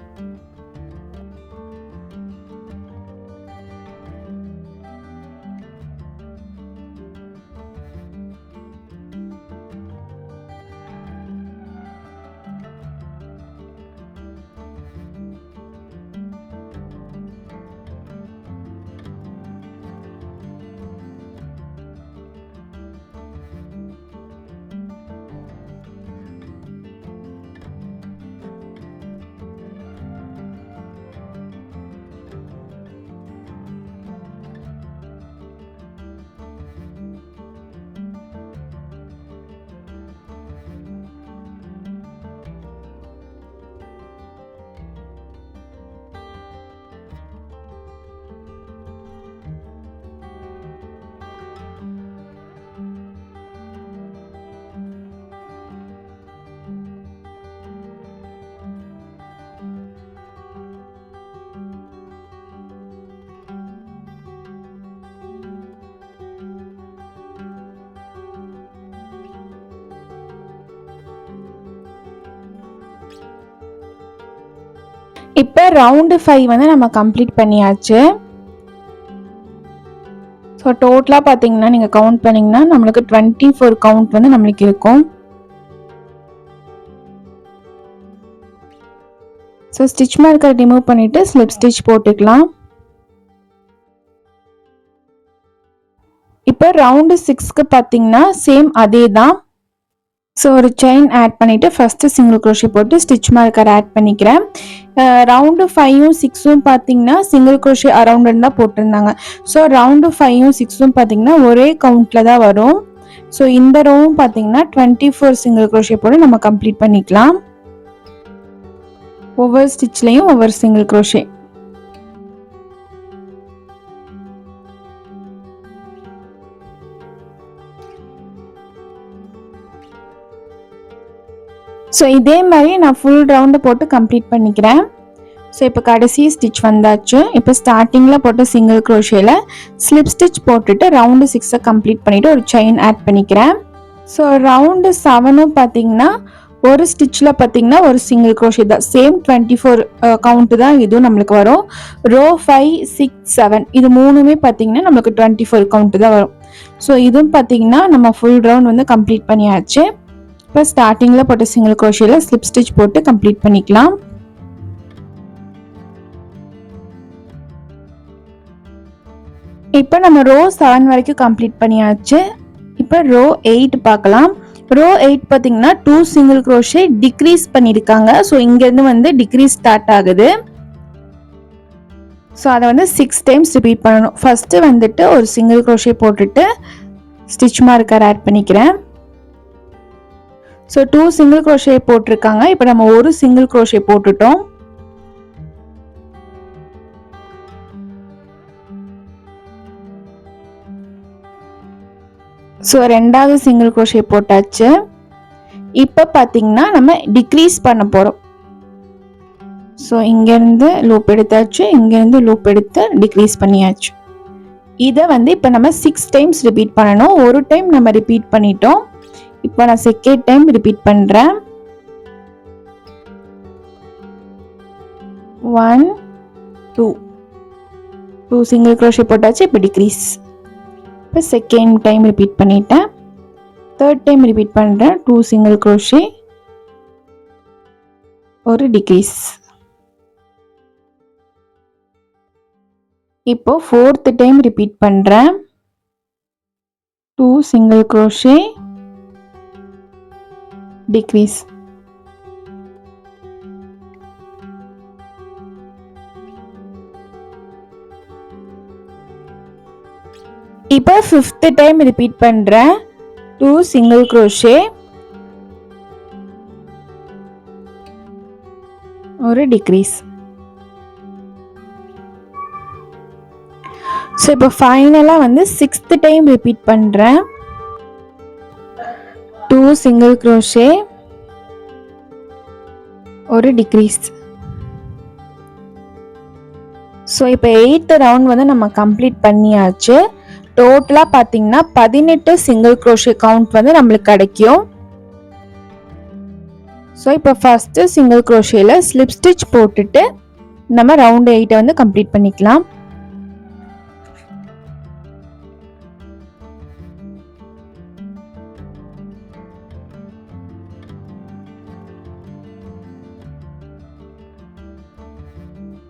இப்போ ரவுண்டு 5 வந்து நம்ம கம்ப்ளீட் பண்ணியாச்சு. ஸோ டோட்டலாக பார்த்தீங்கன்னா நீங்கள் கவுண்ட் பண்ணிங்கன்னா நம்மளுக்கு 24 கவுண்ட் வந்து நம்மளுக்கு இருக்கும். ஸோ ஸ்டிச் மார்க்கர் ரிமூவ் பண்ணிவிட்டு ஸ்லிப் ஸ்டிச் போட்டுக்கலாம். இப்போ ரவுண்டு 6க்கு பார்த்தீங்கன்னா சேம் அதே தான். ஸோ ஒரு செயின் ஆட் பண்ணிவிட்டு ஃபஸ்ட்டு சிங்கிள் crochet போட்டு ஸ்டிச் மார்க்கர் ஆட் பண்ணிக்கிறேன். ரவுண்டு 5ம் 6ம் பார்த்தீங்கன்னா சிங்கிள் crochet அரவுண்டுன்னு தான் போட்டிருந்தாங்க. ஸோ ரவுண்டு 5ம் 6ம் பார்த்தீங்கன்னா ஒரே கவுண்டில் தான் வரும். ஸோ இந்த ரோவும் பார்த்தீங்கன்னா 24 சிங்கிள் crochet போட்டு நம்ம கம்ப்ளீட் பண்ணிக்கலாம். ஒவ்வொரு ஸ்டிச்லேயும் ஒவ்வொரு சிங்கிள் crochet. ஸோ இதே மாதிரி நான் ஃபுல் ரவுண்டு போட்டு கம்ப்ளீட் பண்ணிக்கிறேன். ஸோ இப்போ கடைசி ஸ்டிச் வந்தாச்சு. இப்போ ஸ்டார்டிங்கில் போட்டு சிங்கிள் க்ரோஷேல ஸ்லிப் ஸ்டிச் போட்டுட்டு ரவுண்டு 6 கம்ப்ளீட் பண்ணிவிட்டு ஒரு செயின் ஆட் பண்ணிக்கிறேன். ஸோ ரவுண்டு 7 பார்த்தீங்கன்னா ஒரு ஸ்டிச்சில் பார்த்தீங்கன்னா ஒரு சிங்கிள் க்ரோஷே தான். சேம் 24 கவுண்ட்டு தான் இதுவும் நம்மளுக்கு வரும். ரோ 5, 6, 7 இது மூணுமே பார்த்தீங்கன்னா நம்மளுக்கு 24 கவுண்ட்டு தான் வரும். ஸோ இதுவும் பார்த்தீங்கன்னா நம்ம ஃபுல் ரவுண்ட் வந்து கம்ப்ளீட் பண்ணியாச்சு. இப்போ ஸ்டார்டிங்கில் போட்ட சிங்கிள் க்ரோஷேல ஸ்லிப் ஸ்டிச் போட்டு கம்ப்ளீட் பண்ணிக்கலாம். இப்போ நம்ம ரோ 7 வரைக்கும் கம்ப்ளீட் பண்ணியாச்சு. இப்போ ரோ 8 பார்க்கலாம். ரோ 8 பார்த்தீங்கன்னா 2 சிங்கிள் க்ரோஷே டிக்ரீஸ் பண்ணியிருக்காங்க. ஸோ இங்கேருந்து வந்து டிக்ரீஸ் ஸ்டார்ட் ஆகுது. ஸோ அதை வந்து 6 டைம்ஸ் ரிப்பீட் பண்ணணும். ஃபஸ்ட்டு வந்துட்டு ஒரு சிங்கிள் க்ரோஷே போட்டுட்டு ஸ்டிச் மார்க்கர் ஆட் பண்ணிக்கிறேன். ஸோ 2 சிங்கிள் க்ரோஷே போட்டிருக்காங்க. இப்போ நம்ம ஒரு சிங்கிள் க்ரோஷே போட்டுட்டோம். ஸோ ரெண்டாவது சிங்கிள் க்ரோஷே போட்டாச்சு. இப்போ பார்த்தீங்கன்னா நம்ம டிக்ரீஸ் பண்ண போகிறோம். ஸோ இங்கேருந்து லூப் எடுத்தாச்சு, இங்கேருந்து லூப் எடுத்து டிக்ரீஸ் பண்ணியாச்சு. இதை வந்து இப்போ நம்ம 6 டைம்ஸ் ரிப்பீட் பண்ணணும். ஒரு டைம் நம்ம ரிப்பீட் பண்ணிட்டோம். இப்போ நான் செகண்ட் டைம் ரிப்பீட் பண்ணுறேன். 1 2 சிங்கிள் க்ரோஷே போட்டாச்சு. இப்போ டிக்ரீஸ். இப்போ செகண்ட் டைம் ரிப்பீட் பண்ணிட்டேன். தேர்ட் டைம் ரிப்பீட் பண்ணுறேன். 2 சிங்கிள் க்ரோஷே ஒரு டிக்ரீஸ். இப்போ ஃபோர்த் டைம் ரிப்பீட் பண்ணுறேன். 2 சிங்கிள் க்ரோஷே டிக்ரீஸ். இப்போ ஃபிஃப்த் டைம் ரிப்பீட் பண்ணுறேன். 2 சிங்கிள் க்ரோஷே ஒரு டிக்ரீஸ். ஸோ இப்போ ஃபைனலாக வந்து 6th டைம் ரிப்பீட் பண்ணுறேன். 2 சிங்கிள் க்ரோஷே ஒரு டிக்ரீஸ். ஸோ இப்போ 8th ரவுண்ட் வந்து நம்ம கம்ப்ளீட் பண்ணியாச்சு. டோட்டலாக பார்த்தீங்கன்னா 18 சிங்கிள் க்ரோஷே கவுண்ட் வந்து நம்மளுக்கு கிடைக்கும். ஸோ இப்போ ஃபஸ்ட்டு சிங்கிள் க்ரோஷேல ஸ்லிப் ஸ்டிச் போட்டுட்டு நம்ம ரவுண்ட் 8 வந்து கம்ப்ளீட் பண்ணிக்கலாம்.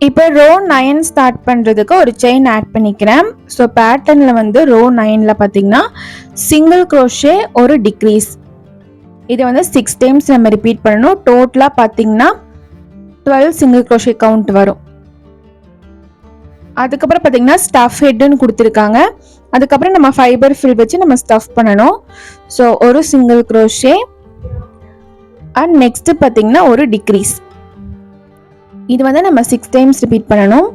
இப்போ ரோ 9 ஸ்டார்ட் பண்ணுறதுக்கு ஒரு செயின் ஆட் பண்ணிக்கிறேன். ஸோ பேட்டர்னில் வந்து ரோ 9ல் பார்த்தீங்கன்னா சிங்கிள் க்ரோஷே ஒரு டிக்ரீஸ். இதை வந்து 6 டைம்ஸ் நம்ம ரிப்பீட் பண்ணணும். டோட்டலாக பார்த்தீங்கன்னா 12 சிங்கிள் க்ரோஷே கவுண்ட் வரும். அதுக்கப்புறம் பார்த்தீங்கன்னா ஸ்டஃப் ஹெட்டுன்னு கொடுத்துருக்காங்க. அதுக்கப்புறம் நம்ம ஃபைபர் ஃபில் வச்சு நம்ம ஸ்டஃப் பண்ணணும். ஸோ ஒரு சிங்கிள் க்ரோஷே அண்ட் நெக்ஸ்ட் பார்த்தீங்கன்னா ஒரு டிக்ரீஸ். இது வந்து நம்ம 6 டைம்ஸ் ரிப்பீட் பண்ணணும்.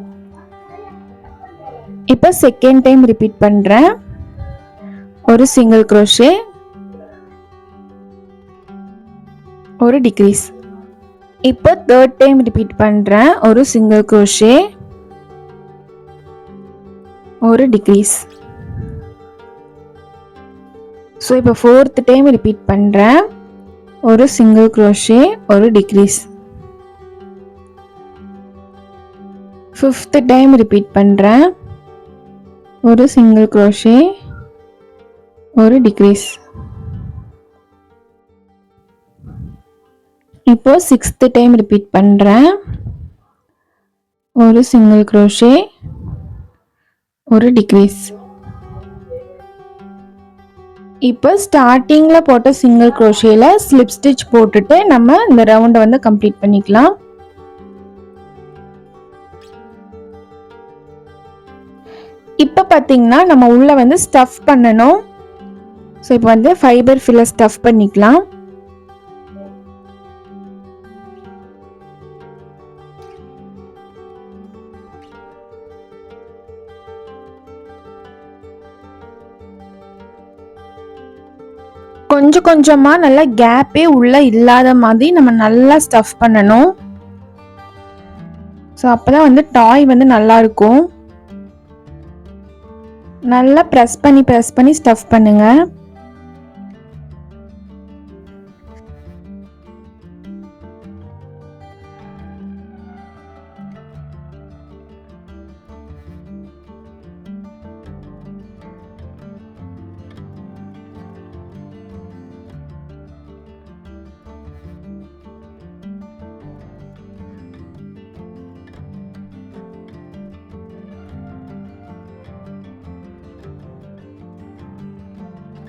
இப்போ செகண்ட் டைம் ரிப்பீட் பண்ணுறேன். ஒரு சிங்கிள் க்ரோஷே ஒரு டிக்ரீஸ். இப்போ தேர்ட் டைம் ரிப்பீட் பண்ணுறேன். ஒரு சிங்கிள் க்ரோஷே ஒரு டிக்ரீஸ். ஸோ இப்போ ஃபோர்த் டைம் ரிப்பீட் பண்ணுறேன். ஒரு சிங்கிள் க்ரோஷே ஒரு டிக்ரீஸ். ஃபிஃப்த் டைம் ரிப்பீட் பண்ணுறேன். ஒரு சிங்கிள் க்ரோஷே ஒரு டிக்ரீஸ். இப்போ 6th டைம் ரிப்பீட் பண்ணுறேன். ஒரு சிங்கிள் க்ரோஷே ஒரு டிக்ரீஸ். இப்போ ஸ்டார்டிங்கில் போட்ட சிங்கிள் க்ரோஷேல ஸ்லிப் ஸ்டிச் போட்டுட்டு நம்ம இந்த ரவுண்டை வந்து கம்ப்ளீட் பண்ணிக்கலாம். இப்போ பார்த்தீங்கன்னா நம்ம உள்ள வந்து ஸ்டஃப் பண்ணணும். ஸோ இப்போ வந்து ஃபைபர் ஃபில்லை ஸ்டஃப் பண்ணிக்கலாம். கொஞ்சம் கொஞ்சமாக நல்லா கேப்பே உள்ளே இல்லாத மாதிரி நம்ம நல்லா ஸ்டஃப் பண்ணணும். ஸோ அப்போ தான் வந்து டாய் வந்து நல்லாயிருக்கும். நல்லா ப்ரெஸ் பண்ணி ஸ்டஃப் பண்ணுங்கள்.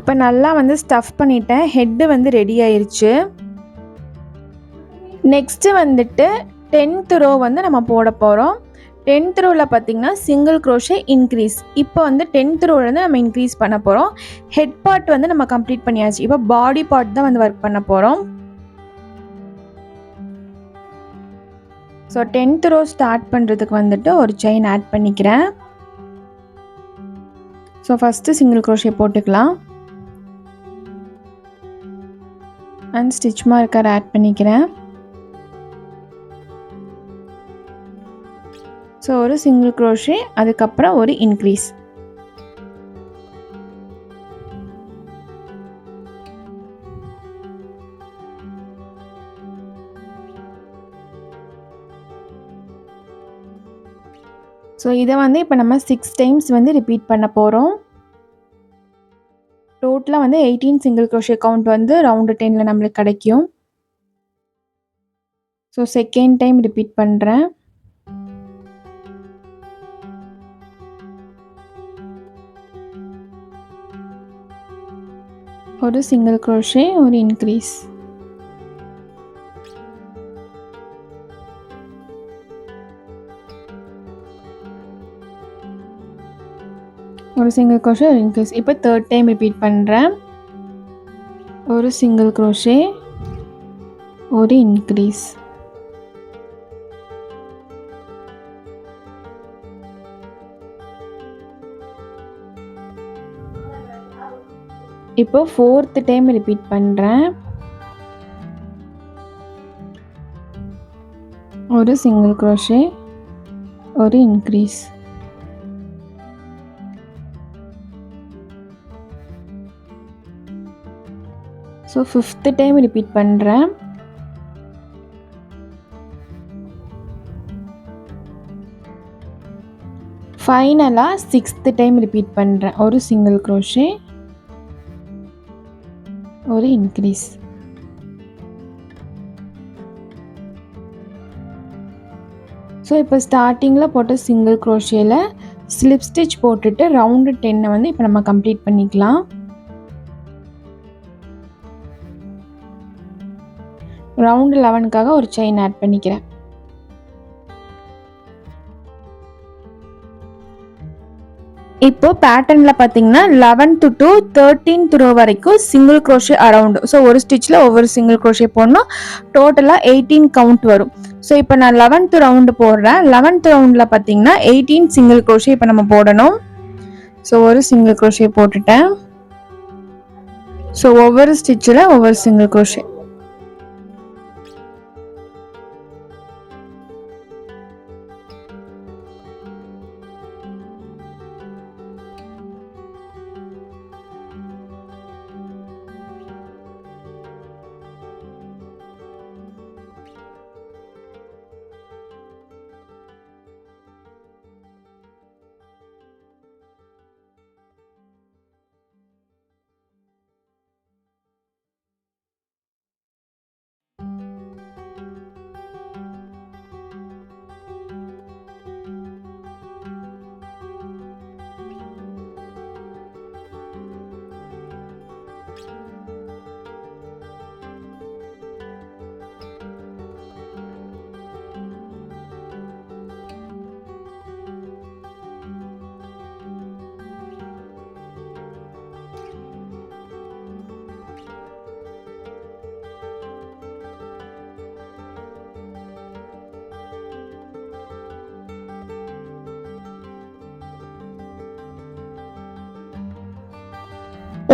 இப்போ நல்லா வந்து ஸ்டஃப் பண்ணிட்டேன். ஹெட்டு வந்து ரெடி ஆயிருச்சு. நெக்ஸ்ட்டு வந்துட்டு 10th ரோ வந்து நம்ம போட போகிறோம். 10th ரோவில் பார்த்திங்கன்னா சிங்கிள் க்ரோஷே இன்க்ரீஸ். இப்போ வந்து 10th ரோலேருந்து நம்ம இன்க்ரீஸ் பண்ண போகிறோம். ஹெட் பார்ட் வந்து நம்ம கம்ப்ளீட் பண்ணியாச்சு. இப்போ பாடி பார்ட் தான் வந்து ஒர்க் பண்ண போகிறோம். ஸோ 10th ரோ ஸ்டார்ட் பண்ணுறதுக்கு வந்துட்டு ஒரு செயின் ஆட் பண்ணிக்கிறேன். ஸோ ஃபஸ்ட்டு சிங்கிள் க்ரோஷே போட்டுக்கலாம். அண்ட் ஸ்டிச் மார்க்கர் ஆட் பண்ணிக்கிறேன். ஸோ ஒரு சிங்கிள் க்ரோஷே, அதுக்கப்புறம் ஒரு இன்க்ரீஸ். ஸோ இதை வந்து இப்போ நம்ம 6 டைம்ஸ் வந்து ரிப்பீட் பண்ண போகிறோம். டோட்டலாக வந்து 18 சிங்கிள் க்ரோஷே கவுண்ட் வந்து ரவுண்டு 10ல் நம்மளுக்கு கிடைக்கும். ஸோ செகண்ட் டைம் ரிப்பீட் பண்ணுறேன். ஒரு சிங்கிள் க்ரோஷே, ஒரு இன்க்ரீஸ். ஒரு சிங்கிள் க்ரோஷே, ஒரு இன்க்ரீஸ். இப்போ தேர்ட் டைம் ரிப்பீட் பண்ணுறேன். ஒரு சிங்கிள் க்ரோஷே, ஒரு இன்க்ரீஸ். இப்போ ஃபோர்த் டைம் ரிப்பீட் பண்ணுறேன். ஒரு சிங்கிள் க்ரோஷே, ஒரு increase. So fifth time repeat பண்ணுறேன். ஃபைனலாக 6th டைம் ரிப்பீட் பண்ணுறேன். ஒரு சிங்கிள் க்ரோஷே, ஒரு இன்க்ரீஸ். ஸோ இப்போ ஸ்டார்டிங்கில் போட்ட சிங்கிள் க்ரோஷேயில் ஸ்லிப் ஸ்டிச் போட்டுட்டு ரவுண்டு 10 வந்து இப்போ நம்ம கம்ப்ளீட் பண்ணிக்கலாம். ரவுண்டு 11க்காக ஒரு செயின் ஆட் பண்ணிக்கிறேன். இப்போ பேட்டர்னில் பார்த்தீங்கன்னா 11th to 13th ரோ வரைக்கும் சிங்கிள் க்ரோஷே அரவுண்டு. ஸோ ஒரு ஸ்டிச்சில் ஒவ்வொரு சிங்கிள் க்ரோஷே போடணும். டோட்டலாக 18 கவுண்ட் வரும். ஸோ இப்போ நான் 11th ரவுண்டு போடுறேன். 11th ரவுண்டில் பார்த்தீங்கன்னா 18 சிங்கிள் க்ரோஷே இப்போ நம்ம போடணும். ஸோ ஒரு சிங்கிள் க்ரோஷே போட்டுட்டேன். ஸோ ஒவ்வொரு ஸ்டிச்சில் ஒவ்வொரு சிங்கிள் க்ரோஷே.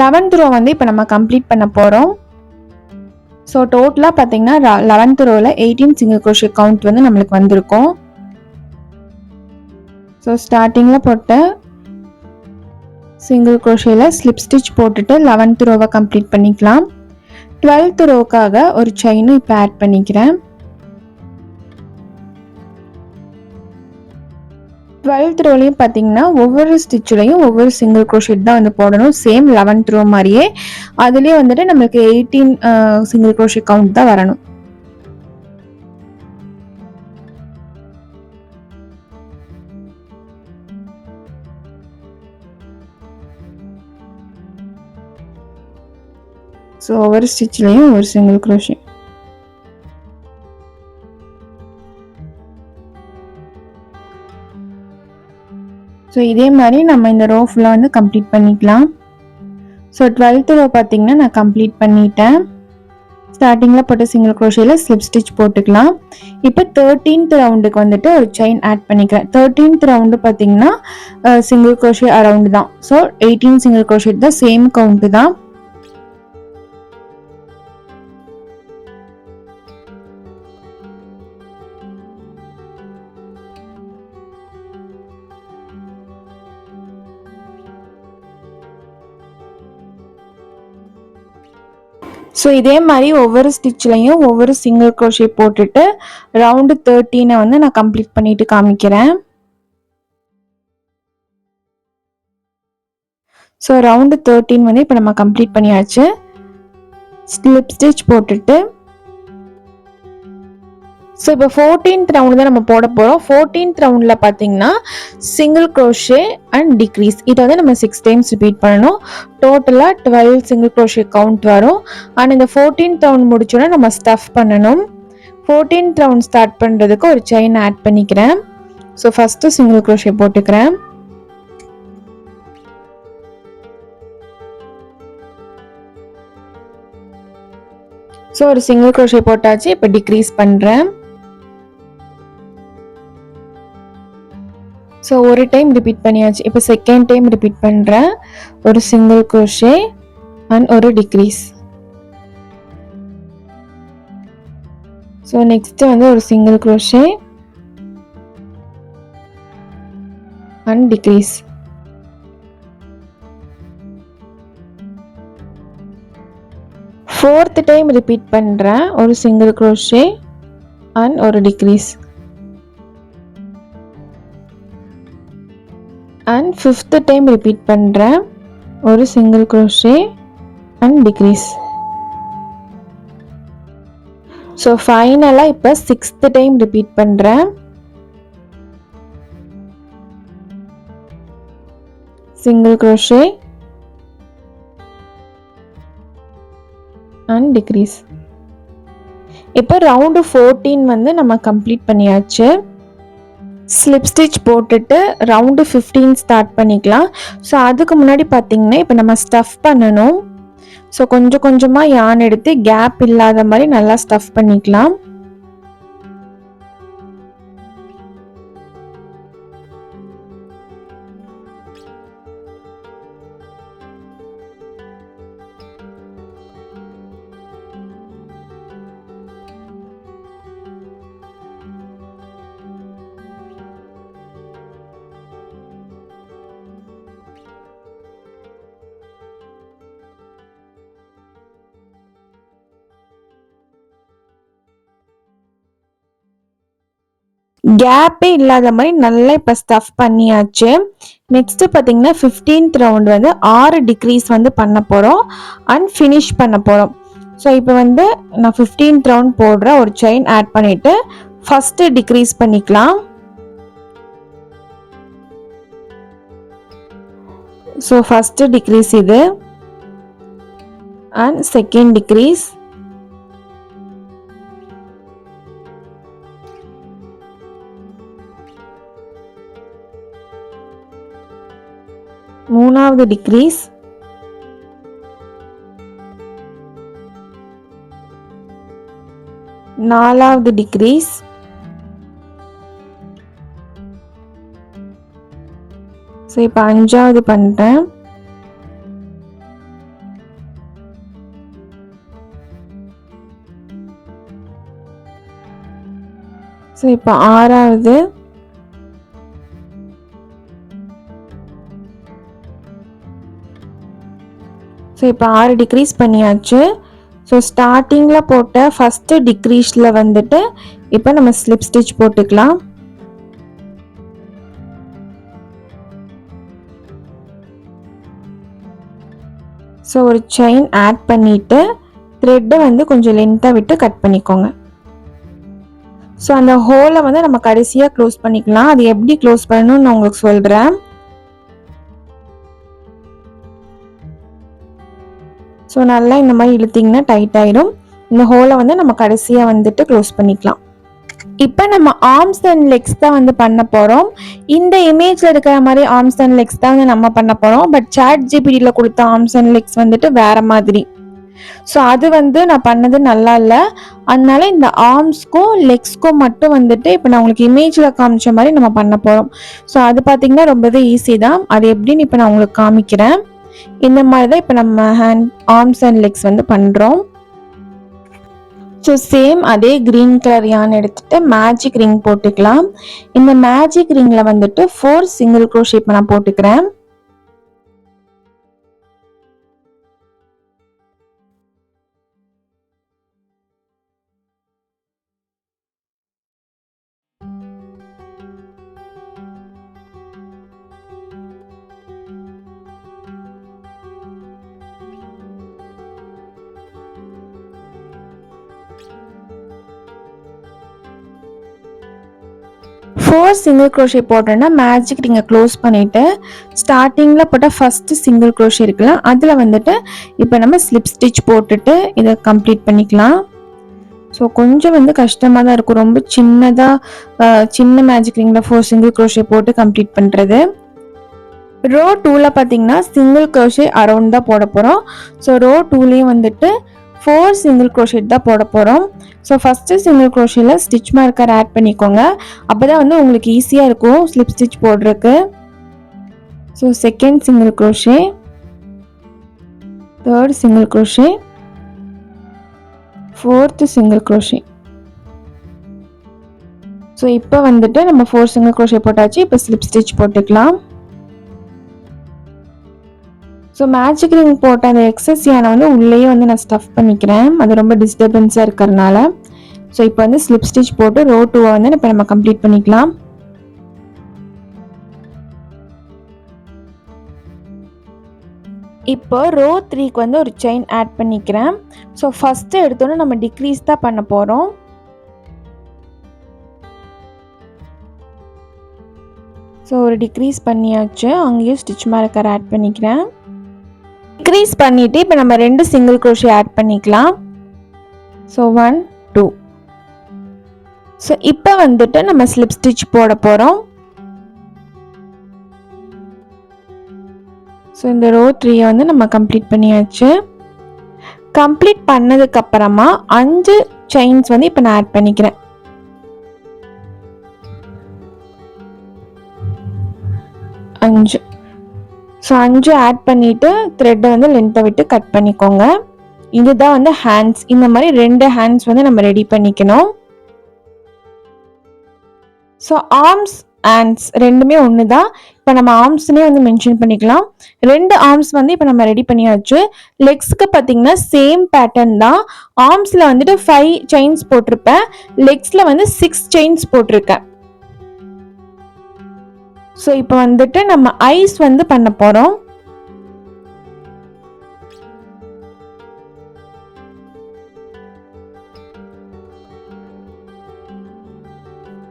11th ரோ வந்து இப்போ நம்ம கம்ப்ளீட் பண்ண போகிறோம். ஸோ டோட்டலாக பார்த்தீங்கன்னா 11th ரோவில் 18 சிங்கிள் crochet கவுண்ட் வந்து நம்மளுக்கு வந்திருக்கும். ஸோ ஸ்டார்டிங்கில் போட்ட சிங்கிள் crochetல ஸ்லிப் ஸ்டிச் போட்டுட்டு 11th ரோவை கம்ப்ளீட் பண்ணிக்கலாம். 12th ரோக்காக ஒரு செயினும் இப்போ ஆட் பண்ணிக்கிறேன். 12th ரோலையும் பார்த்தீங்கன்னா ஒவ்வொரு ஸ்டிச்லையும் ஒவ்வொரு சிங்கிள் crochet தான் வந்து போடணும். சேம் 11th ரோ மாதிரியே அதுலேயே வந்துட்டு நம்மளுக்கு 18 சிங்கிள் crochet கவுண்ட் தான் வரணும். ஸோ ஒவ்வொரு ஸ்டிச்லையும் ஒவ்வொரு சிங்கிள் crochet. ஸோ இதே மாதிரி நம்ம இந்த ரோ ஃபுல்லாக வந்து கம்ப்ளீட் பண்ணிக்கலாம். ஸோ 12th ரோ பார்த்தீங்கன்னா நான் கம்ப்ளீட் பண்ணிட்டேன். ஸ்டார்டிங்கில் போட்ட சிங்கிள் crochetல ஸ்லிப் ஸ்டிச் போட்டுக்கலாம். இப்போ 13th ரவுண்டுக்கு வந்துட்டு ஒரு செயின் ஆட் பண்ணிக்கிறேன். 13th ரவுண்டு பார்த்தீங்கன்னா சிங்கிள் crochet அரவுண்டு தான். ஸோ 18 சிங்கிள் crochet தான், சேம் கவுண்ட்டு தான். ஸோ இதே மாதிரி ஒவ்வொரு ஸ்டிச்லையும் ஒவ்வொரு சிங்கிள் crochet போட்டுட்டு ரவுண்டு 13 வந்து நான் கம்ப்ளீட் பண்ணிட்டு காமிக்கிறேன். ஸோ ரவுண்டு 13 வந்து இப்போ நம்ம கம்ப்ளீட் பண்ணியாச்சு. ஸ்லிப் ஸ்டிச் போட்டுட்டு ஸோ இப்போ 14th ரவுண்டு தான் நம்ம போட போகிறோம். 14th ரவுண்டில் பார்த்தீங்கன்னா சிங்கிள் crochet அண்ட் டிக்ரீஸ் இதை வந்து நம்ம 6 டைம்ஸ் ரிப்பீட் பண்ணணும். டோட்டலாக 12 சிங்கிள் crochet கவுண்ட் வரும். அண்ட் இந்த 14th ரவுண்ட் முடிச்சோன்னா நம்ம ஸ்டஃப் பண்ணணும். 14th ரவுண்ட் ஸ்டார்ட் பண்ணுறதுக்கு ஒரு செயின் ஆட் பண்ணிக்கிறேன். ஸோ ஃபஸ்ட்டு சிங்கிள் crochet போட்டுக்கிறேன். ஸோ ஒரு சிங்கிள் crochet போட்டாச்சு. இப்போ டிக்ரீஸ் பண்ணுறேன். ஸோ ஒரு டைம் ரிப்பீட் பண்ணியாச்சு. இப்போ செகண்ட் டைம் ரிப்பீட் பண்ணுறேன். ஒரு சிங்கிள் crochet அண்ட் ஒரு டிக்ரீஸ். ஸோ நெக்ஸ்ட் வந்து ஒரு single crochet and decrease. Fourth time repeat பண்ணுறேன். ஒரு சிங்கிள் crochet அண்ட் ஒரு decrease. And fifth time repeat பண்ணுறேன். ஒரு single crochet and decrease. So ஃபைனலாக இப்போ 6th டைம் ரிப்பீட் பண்ணுறேன். Single crochet and decrease. இப்போ ரவுண்டு 14 வந்து நம்ம கம்ப்ளீட் பண்ணியாச்சு. ஸ்லிப் ஸ்டிச் போட்டுட்டு ரவுண்டு 15 ஸ்டார்ட் பண்ணிக்கலாம். ஸோ அதுக்கு முன்னாடி பார்த்தீங்கன்னா இப்போ நம்ம ஸ்டஃப் பண்ணணும். ஸோ கொஞ்சம் கொஞ்சமாக யான் எடுத்து கேப் இல்லாத மாதிரி நல்லா ஸ்டஃப் பண்ணிக்கலாம். கேப்பே இல்லாத மாதிரி நல்லா இப்போ ஸ்டஃப் பண்ணியாச்சு. நெக்ஸ்ட் பார்த்தீங்கன்னா 15th ரவுண்ட் வந்து 6 டிக்ரீஸ் வந்து பண்ண போகிறோம் அண்ட் ஃபினிஷ் பண்ண போகிறோம். ஸோ இப்போ வந்து நான் 15th ரவுண்ட் போடுற ஒரு செயின் ஆட் பண்ணிவிட்டு ஃபஸ்ட்டு டிக்ரீஸ் பண்ணிக்கலாம். ஸோ ஃபஸ்ட்டு டிக்ரீஸ் இது அண்ட் செகண்ட் டிக்ரீஸ். மூணாவது டிக்ரீஸ். நாலாவது டிக்ரீஸ். ஸோ இப்போ அஞ்சாவது பண்ணுறேன். ஸோ இப்போ 6வது. ஸோ இப்போ 6 டிக்ரீஸ் பண்ணியாச்சு. ஸோ ஸ்டார்டிங்கில் போட்ட ஃபஸ்ட்டு டிக்ரீஸில் வந்துட்டு இப்போ நம்ம ஸ்லிப் ஸ்டிச் போட்டுக்கலாம். ஸோ ஒரு செயின் ஆட் பண்ணிவிட்டு த்ரெட்டை வந்து கொஞ்சம் லென்த்தாக விட்டு கட் பண்ணிக்கோங்க. ஸோ அந்த ஹோலை வந்து நம்ம கடைசியாக க்ளோஸ் பண்ணிக்கலாம். அது எப்படி க்ளோஸ் பண்ணணும்னு நான் உங்களுக்கு சொல்கிறேன். ஸோ நல்லா இந்த மாதிரி இழுத்திங்கன்னா டைட் ஆகிடும். இந்த ஹோலை வந்து நம்ம கடைசியாக வந்துட்டு க்ளோஸ் பண்ணிக்கலாம். இப்போ நம்ம ஆர்ம்ஸ் அண்ட் லெக்ஸ் தான் வந்து பண்ண போகிறோம். இந்த இமேஜில் இருக்கிற மாதிரி ஆர்ம்ஸ் அண்ட் லெக்ஸ் தான் வந்து நம்ம பண்ண போகிறோம். பட் ChatGPTயில் கொடுத்த ஆர்ம்ஸ் அண்ட் லெக்ஸ் வந்துட்டு வேறு மாதிரி. ஸோ அது வந்து நான் பண்ணது நல்லா இல்லை. அதனால இந்த ஆர்ம்ஸ்க்கும் லெக்ஸ்க்கும் மட்டும் வந்துட்டு இப்போ நான் உங்களுக்கு இமேஜில் காமிச்ச மாதிரி நம்ம பண்ண போகிறோம். ஸோ அது பார்த்திங்கன்னா ரொம்பவே ஈஸி தான். அது எப்படின்னு இப்போ நான் உங்களுக்கு காமிக்கிறேன். இந்த மாதிரி தான் இப்போ நம்ம ஆர்ம்ஸ் அண்ட் லெக்ஸ் வந்து பண்ணுறோம். ஸோ சேம் அதே க்ரீன் கலர் யான் எடுத்துகிட்டு மேஜிக் ரிங் போட்டுக்கலாம். இந்த மேஜிக் ரிங்கில் வந்துட்டு 4 சிங்கிள் க்ரோஷே இப்போ நான் போட்டுக்கிறேன். ஃபோர் சிங்கிள் க்ரோஷே போட்டோன்னா மேஜிக் ரிங்கை க்ளோஸ் பண்ணிவிட்டு ஸ்டார்டிங்கில் போட்ட ஃபஸ்ட்டு சிங்கிள் க்ரோஷே இருக்குல்ல அதில் வந்துட்டு இப்போ நம்ம ஸ்லிப் ஸ்டிச் போட்டுட்டு இதை கம்ப்ளீட் பண்ணிக்கலாம். ஸோ கொஞ்சம் வந்து கஷ்டமாக தான் இருக்கும். ரொம்ப சின்ன மேஜிக் ரிங்கில் 4 சிங்கிள் க்ரோஷே போட்டு கம்ப்ளீட் பண்ணுறது. ரோ 2ல் பார்த்தீங்கன்னா சிங்கிள் க்ரோஷே அரௌண்ட் தான் போட போகிறோம். ஸோ ரோ 2லேயும் வந்துட்டு 4 சிங்கிள் க்ரோஷே தான் போட போகிறோம். ஸோ ஃபஸ்ட்டு சிங்கிள் க்ரோஷேல ஸ்டிச் மார்க்கர் ஆட் பண்ணிக்கோங்க. அப்போ தான் வந்து உங்களுக்கு ஈஸியாக இருக்கும் ஸ்லிப் ஸ்டிச் போடுறதுக்கு. So second single crochet, third single crochet, fourth single crochet. So இப்போ வந்துட்டு நம்ம 4 சிங்கிள் க்ரோஷே போட்டாச்சு. இப்போ ஸ்லிப் ஸ்டிச் போட்டுக்கலாம். ஸோ மேஜிக் ரிங் போட்ட அந்த எக்ஸஸ் யானை வந்து உள்ளேயே வந்து நான் ஸ்டஃப் பண்ணிக்கிறேன். அது ரொம்ப டிஸ்டர்பன்ஸாக இருக்கிறதுனால. ஸோ இப்போ வந்து ஸ்லிப் ஸ்டிச் போட்டு ரோ 2 வந்து இப்போ நம்ம கம்ப்ளீட் பண்ணிக்கலாம். இப்போ ரோ 3க்கு வந்து ஒரு செயின் ஆட் பண்ணிக்கிறேன். ஸோ ஃபஸ்ட்டு எடுத்தோன்னே நம்ம டிக்ரீஸ் தான் பண்ண போகிறோம். ஸோ ஒரு டிக்ரீஸ் பண்ணியாச்சு. அங்கேயும் ஸ்டிச் மார்க்கர் ஆட் பண்ணிக்கிறேன். டிக்ரீஸ் பண்ணிவிட்டு இப்போ நம்ம 2 சிங்கிள் க்ரோஷே ஆட் பண்ணிக்கலாம். ஸோ 1 2. ஸோ இப்போ வந்துட்டு நம்ம ஸ்லிப் ஸ்டிச் போட போகிறோம். ஸோ இந்த ரோ 3 வந்து நம்ம கம்ப்ளீட் பண்ணியாச்சு. கம்ப்ளீட் பண்ணதுக்கப்புறமா 5 செயின்ஸ் வந்து இப்போ நான் ஆட் பண்ணிக்கிறேன். 5. ஸோ 5 ஆட் பண்ணிவிட்டு த்ரெட்டை வந்து லென்த்தை விட்டு கட் பண்ணிக்கோங்க. இதுதான் வந்து ஹேண்ட்ஸ். இந்த மாதிரி 2 ஹேண்ட்ஸ் வந்து நம்ம ரெடி பண்ணிக்கணும். ஸோ ஆர்ம்ஸ் ஹேண்ட்ஸ் ரெண்டுமே ஒன்று தான். இப்போ நம்ம ஆர்ம்ஸ்னே வந்து மென்ஷன் பண்ணிக்கலாம். 2 ஆர்ம்ஸ் வந்து இப்போ நம்ம ரெடி பண்ணியாச்சு. லெக்ஸ்க்கு பார்த்தீங்கன்னா சேம் பேட்டர்ன் தான். ஆர்ம்ஸில் வந்துட்டு 5 செயின்ஸ் போட்டிருப்பேன். லெக்ஸில் வந்து 6 செயின்ஸ் போட்டிருக்கேன். ஸோ இப்போ வந்துட்டு நம்ம ஐஸ் வந்து பண்ண போகிறோம்.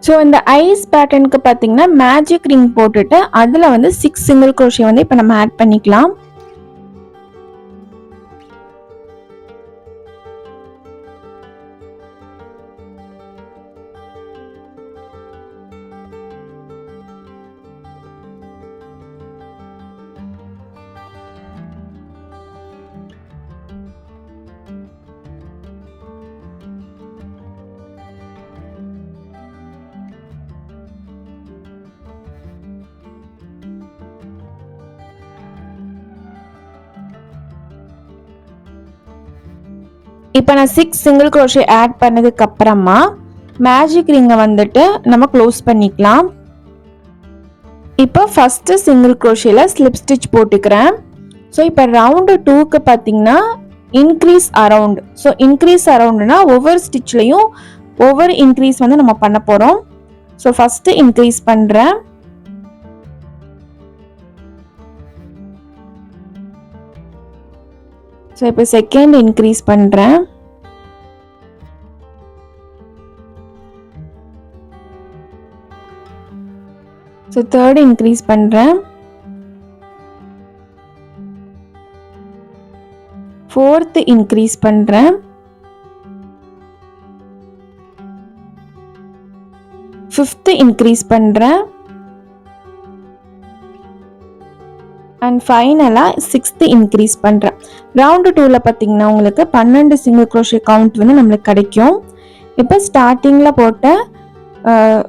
ஸோ இந்த ஐஸ் பேட்டர்னுக்கு பார்த்தீங்கன்னா மேஜிக் ரிங் போட்டுட்டு அதில் வந்து 6 சிங்கிள் க்ரோஷே வந்து இப்போ நம்ம ஆட் பண்ணிக்கலாம். இப்போ நான் 6 சிங்கிள் க்ரோஷே ஆட் பண்ணதுக்கு அப்புறமா மேஜிக் ரிங்கை வந்துட்டு நம்ம க்ளோஸ் பண்ணிக்கலாம். இப்போ ஃபஸ்ட்டு சிங்கிள் க்ரோஷேல ஸ்லிப் ஸ்டிச் போட்டுக்கிறேன். ஸோ இப்போ ரவுண்டு 2க்கு பார்த்தீங்கன்னா இன்க்ரீஸ் அரவுண்ட். ஸோ இன்க்ரீஸ் அரவுண்ட்னா ஒவ்வொரு ஸ்டிச்லையும் ஒவ்வொரு இன்க்ரீஸ் வந்து நம்ம பண்ண போகிறோம். ஸோ ஃபஸ்ட்டு இன்க்ரீஸ் பண்ணுறேன். ஸோ இப்போ செகண்ட் இன்க்ரீஸ் பண்ணுறேன். ஸோ தேர்ட் இன்க்ரீஸ் பண்ணுறேன். ஃபோர்த்து இன்க்ரீஸ் பண்ணுறேன். ஃபிஃப்த்து இன்க்ரீஸ் பண்ணுறேன். அண்ட் ஃபைனலாக சிக்ஸ்த்து இன்க்ரீஸ் பண்ணுறேன். ரவுண்டு 2ல் பார்த்தீங்கன்னா உங்களுக்கு 12 சிங்கிள் க்ரோஷே கவுண்ட் வந்து நம்மளுக்கு கிடைக்கும். இப்போ ஸ்டார்டிங்கில் போட்ட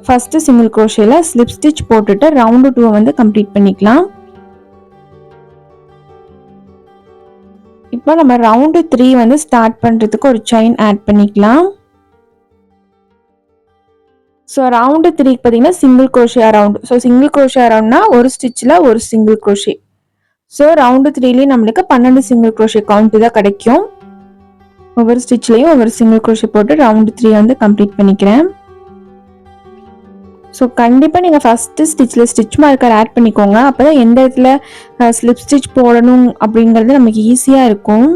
ஃபஸ்ட்டு சிங்கிள் க்ரோஷேல ஸ்லிப் ஸ்டிச் போட்டுட்டு ரவுண்டு 2 வந்து கம்ப்ளீட் பண்ணிக்கலாம். இப்போ நம்ம ரவுண்டு 3 வந்து ஸ்டார்ட் பண்ணுறதுக்கு ஒரு செயின் ஆட் பண்ணிக்கலாம். ஸோ ரவுண்டு 3க்கு பார்த்தீங்கன்னா single crochet around. So single crochet அரவுண்ட்னா ஒரு ஸ்டிச்சில் ஒரு சிங்கிள் க்ரோஷே. ஸோ ரவுண்டு 3லேயும் நம்மளுக்கு 12 சிங்கிள் க்ரோஷே கவுண்ட் தான் கிடைக்கும். ஒவ்வொரு ஸ்டிச்லேயும் ஒவ்வொரு சிங்கிள் க்ரோஷே போட்டு ரவுண்டு 3 வந்து கம்ப்ளீட் பண்ணிக்கிறேன். ஸோ கண்டிப்பாக நீங்கள் ஃபஸ்ட்டு ஸ்டிச்சில் ஸ்டிச் மார்க்கர் ஆட் பண்ணிக்கோங்க. அப்போ தான் எந்த இடத்துல ஸ்லிப் ஸ்டிச் போடணும் அப்படிங்கிறது நமக்கு ஈஸியாக இருக்கும்.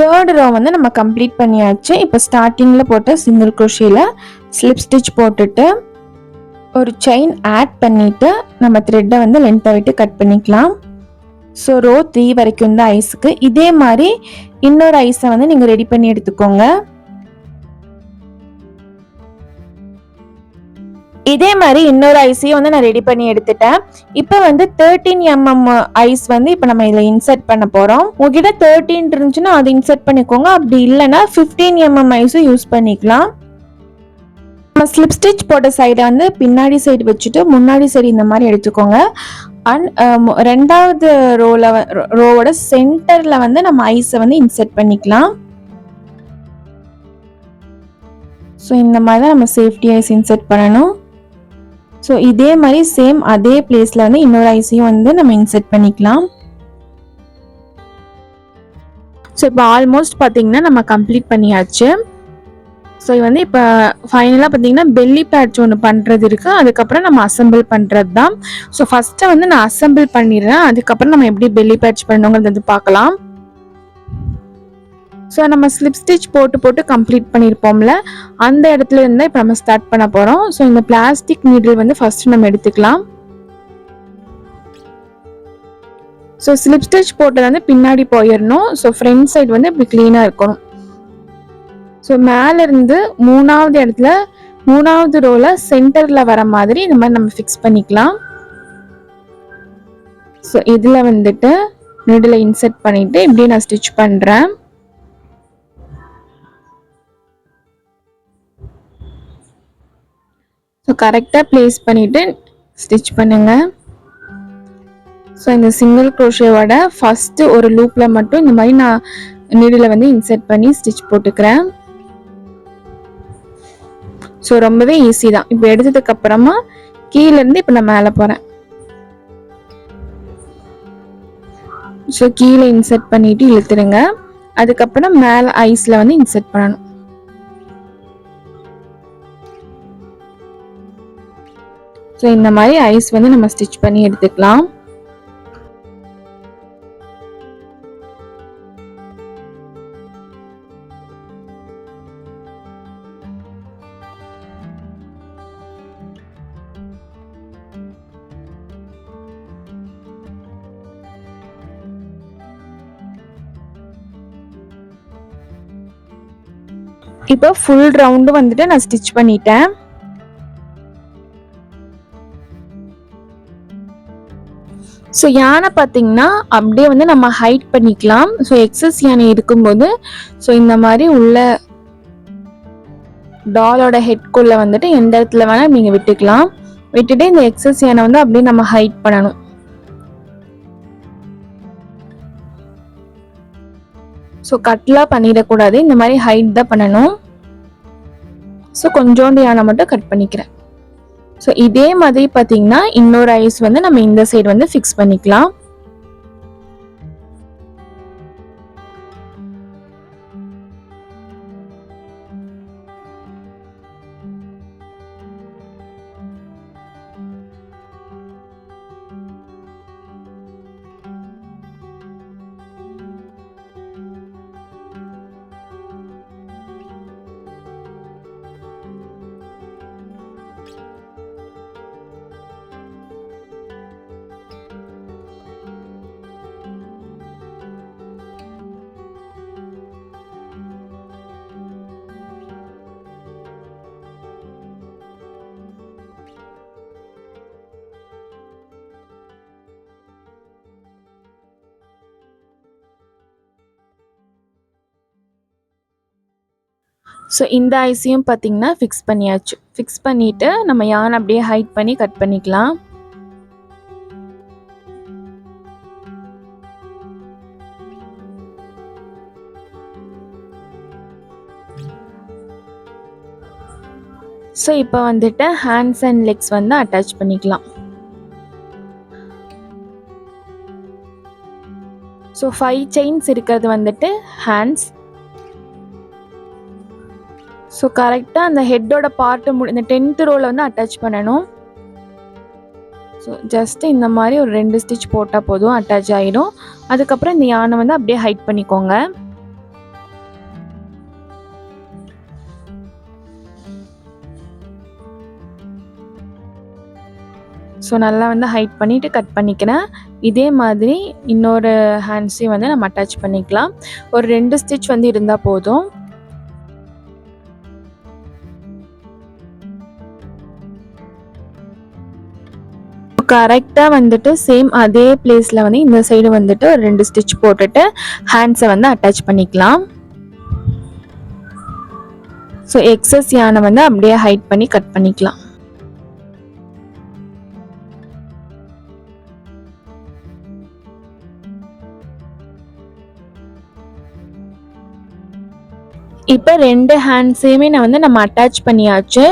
தேர்ட் ரோ வந்து நம்ம கம்ப்ளீட் பண்ணியாச்சு. இப்போ ஸ்டார்டிங்கில் போட்ட சிங்கிள் க்ரோஷேல ஸ்லிப் ஸ்டிச் போட்டுட்டு ஒரு செயின் ஆட் பண்ணிவிட்டு நம்ம த்ரெட்டை வந்து லென்த்தை விட்டு கட் பண்ணிக்கலாம். ஸோ ரோ 3 வரைக்கும் தான் ஐஸுக்கு. இதே மாதிரி இன்னொரு ஐஸை வந்து நீங்கள் ரெடி பண்ணி எடுத்துக்கோங்க. இதே மாதிரி இன்னொரு ஐஸையும் வந்து நான் ரெடி பண்ணி எடுத்துட்டேன். இப்போ வந்து 13 mm ஐஸ் வந்து இப்போ நம்ம இதில் இன்சர்ட் பண்ண போகிறோம். உங்ககிட்ட 13 இருந்துச்சுன்னா அதை இன்சர்ட் பண்ணிக்கோங்க. அப்படி இல்லைன்னா 15 mm ஐஸும் யூஸ் பண்ணிக்கலாம். நம்ம ஸ்லிப் ஸ்டிச் போட்ட சைடை வந்து பின்னாடி சைடு வச்சுட்டு முன்னாடி சைடு இந்த மாதிரி எடுத்துக்கோங்க. அண்ட் ரெண்டாவது ரோவோட சென்டரில் வந்து நம்ம ஐஸை வந்து இன்சர்ட் பண்ணிக்கலாம். ஸோ இந்த மாதிரி தான் நம்ம சேஃப்டி ஐஸ் இன்சர்ட் பண்ணணும். ஸோ இதே மாதிரி சேம் அதே பிளேஸில் வந்து இன்னொரு ஐஸையும் வந்து நம்ம இன்சர்ட் பண்ணிக்கலாம். ஸோ இப்போ ஆல்மோஸ்ட் பார்த்தீங்கன்னா நம்ம கம்ப்ளீட் பண்ணியாச்சு. ஸோ இது வந்து இப்போ ஃபைனலாக பார்த்தீங்கன்னா பெல்லி பேட்ச் ஒன்று பண்ணுறது இருக்குது. அதுக்கப்புறம் நம்ம அசம்பிள் பண்ணுறது தான். ஸோ ஃபஸ்ட்டு வந்து நான் அசம்பிள் பண்ணிடுறேன். அதுக்கப்புறம் நம்ம எப்படி பெல்லி பேட்ச் பண்ணணுங்கிறது பார்க்கலாம். ஸோ நம்ம ஸ்லிப் ஸ்டிச் போட்டு கம்ப்ளீட் பண்ணியிருப்போம்ல, அந்த இடத்துல இருந்தால் இப்போ நம்ம ஸ்டார்ட் பண்ண போகிறோம். ஸோ இந்த பிளாஸ்டிக் நீடில் வந்து ஃபஸ்ட்டு நம்ம எடுத்துக்கலாம். ஸோ ஸ்லிப் ஸ்டிச் போட்டது வந்து பின்னாடி போயிடணும். ஸோ ஃப்ரண்ட் சைடு வந்து இப்படி க்ளீனாக இருக்கணும். ஸோ மேலேருந்து மூணாவது இடத்துல மூணாவது ரோவில் சென்டரில் வர மாதிரி இந்த மாதிரி நம்ம ஃபிக்ஸ் பண்ணிக்கலாம். ஸோ இதில் வந்துட்டு நீடில் இன்சர்ட் பண்ணிவிட்டு இப்படியே நான் ஸ்டிச் பண்ணுறேன். ஸோ கரெக்டாக ப்ளேஸ் பண்ணிவிட்டு ஸ்டிச் பண்ணுங்கள். ஸோ இந்த சிங்கிள் க்ரோஷேவோட ஃபஸ்ட்டு ஒரு லூப்பில் மட்டும் இந்த மாதிரி நான் நீடில் வந்து இன்சர்ட் பண்ணி ஸ்டிச் போட்டுக்கிறேன். ஸோ ரொம்பவே ஈஸி தான். இப்போ எடுத்ததுக்கு அப்புறமா கீழேருந்து இப்போ நான் மேலே போகிறேன். ஸோ கீழே இன்சர்ட் பண்ணிட்டு இழுத்துடுங்க. அதுக்கப்புறம் மேலே ஐஸில் வந்து இன்சர்ட் பண்ணணும். ஸோ இந்த மாதிரி ஐஸ் வந்து நம்ம ஸ்டிச் பண்ணி எடுத்துக்கலாம். இப்போ ஃபுல் ரவுண்டு வந்துட்டு நான் ஸ்டிச் பண்ணிட்டேன். ஸோ யானை பார்த்தீங்கன்னா அப்படியே வந்து நம்ம ஹைட் பண்ணிக்கலாம். ஸோ எக்ஸஸ் யானை இருக்கும்போது ஸோ இந்த மாதிரி உள்ள டாலோட ஹெட்குள்ளே வந்துட்டு எந்த இடத்துல வேணால் நீங்கள் விட்டுக்கலாம். விட்டுட்டு இந்த எக்ஸஸ் யானை வந்து அப்படியே நம்ம ஹைட் பண்ணணும். ஸோ கட்லாம் பண்ணிடக்கூடாது, இந்த மாதிரி ஹைட் தான் பண்ணணும். ஸோ கொஞ்சோண்டு யானை மட்டும் கட் பண்ணிக்கிறேன். ஸோ இதே மாதிரி பார்த்தீங்கன்னா இன்னொரு ஐஸ் வந்து நம்ம இந்த சைடு வந்து ஃபிக்ஸ் பண்ணிக்கலாம். ஸோ இந்த ஐஸையும் பார்த்தீங்கன்னா ஃபிக்ஸ் பண்ணியாச்சு. ஃபிக்ஸ் பண்ணிவிட்டு நம்ம யானை அப்படியே ஹைட் பண்ணி கட் பண்ணிக்கலாம். ஸோ இப்போ வந்துட்டு ஹேண்ட்ஸ் அண்ட் லெக்ஸ் வந்து அட்டாச் பண்ணிக்கலாம். ஸோ 5 செயின்ஸ் இருக்கிறது வந்துட்டு ஹேண்ட்ஸ். ஸோ கரெக்டாக அந்த ஹெட்டோட பார்ட்டு இந்த 10th ரோவில் வந்து அட்டாச் பண்ணணும். ஸோ ஜஸ்ட்டு இந்த மாதிரி ஒரு 2 ஸ்டிச் போட்டால் போதும், அட்டாச் ஆகிடும். அதுக்கப்புறம் இந்த யானை வந்து அப்படியே ஹைட் பண்ணிக்கோங்க. ஸோ நல்லா வந்து ஹைட் பண்ணிவிட்டு கட் பண்ணிக்கிறேன். இதே மாதிரி இன்னொரு ஹேண்ட்ஸையும் வந்து நம்ம அட்டாச் பண்ணிக்கலாம். ஒரு 2 ஸ்டிச் வந்து இருந்தால் போதும். கரெக்டாக வந்துட்டு சேம் அதே பிளேஸில் வந்து இந்த சைடு வந்துட்டு ஒரு 2 ஸ்டிச் போட்டுட்டு ஹேண்ட்ஸை வந்து அட்டாச் பண்ணிக்கலாம். ஸோ எக்ஸஸ் யானை வந்து அப்படியே ஹைட் பண்ணி கட் பண்ணிக்கலாம். இப்போ 2 ஹேண்ட்ஸையுமே நம்ம அட்டாச் பண்ணியாச்சு.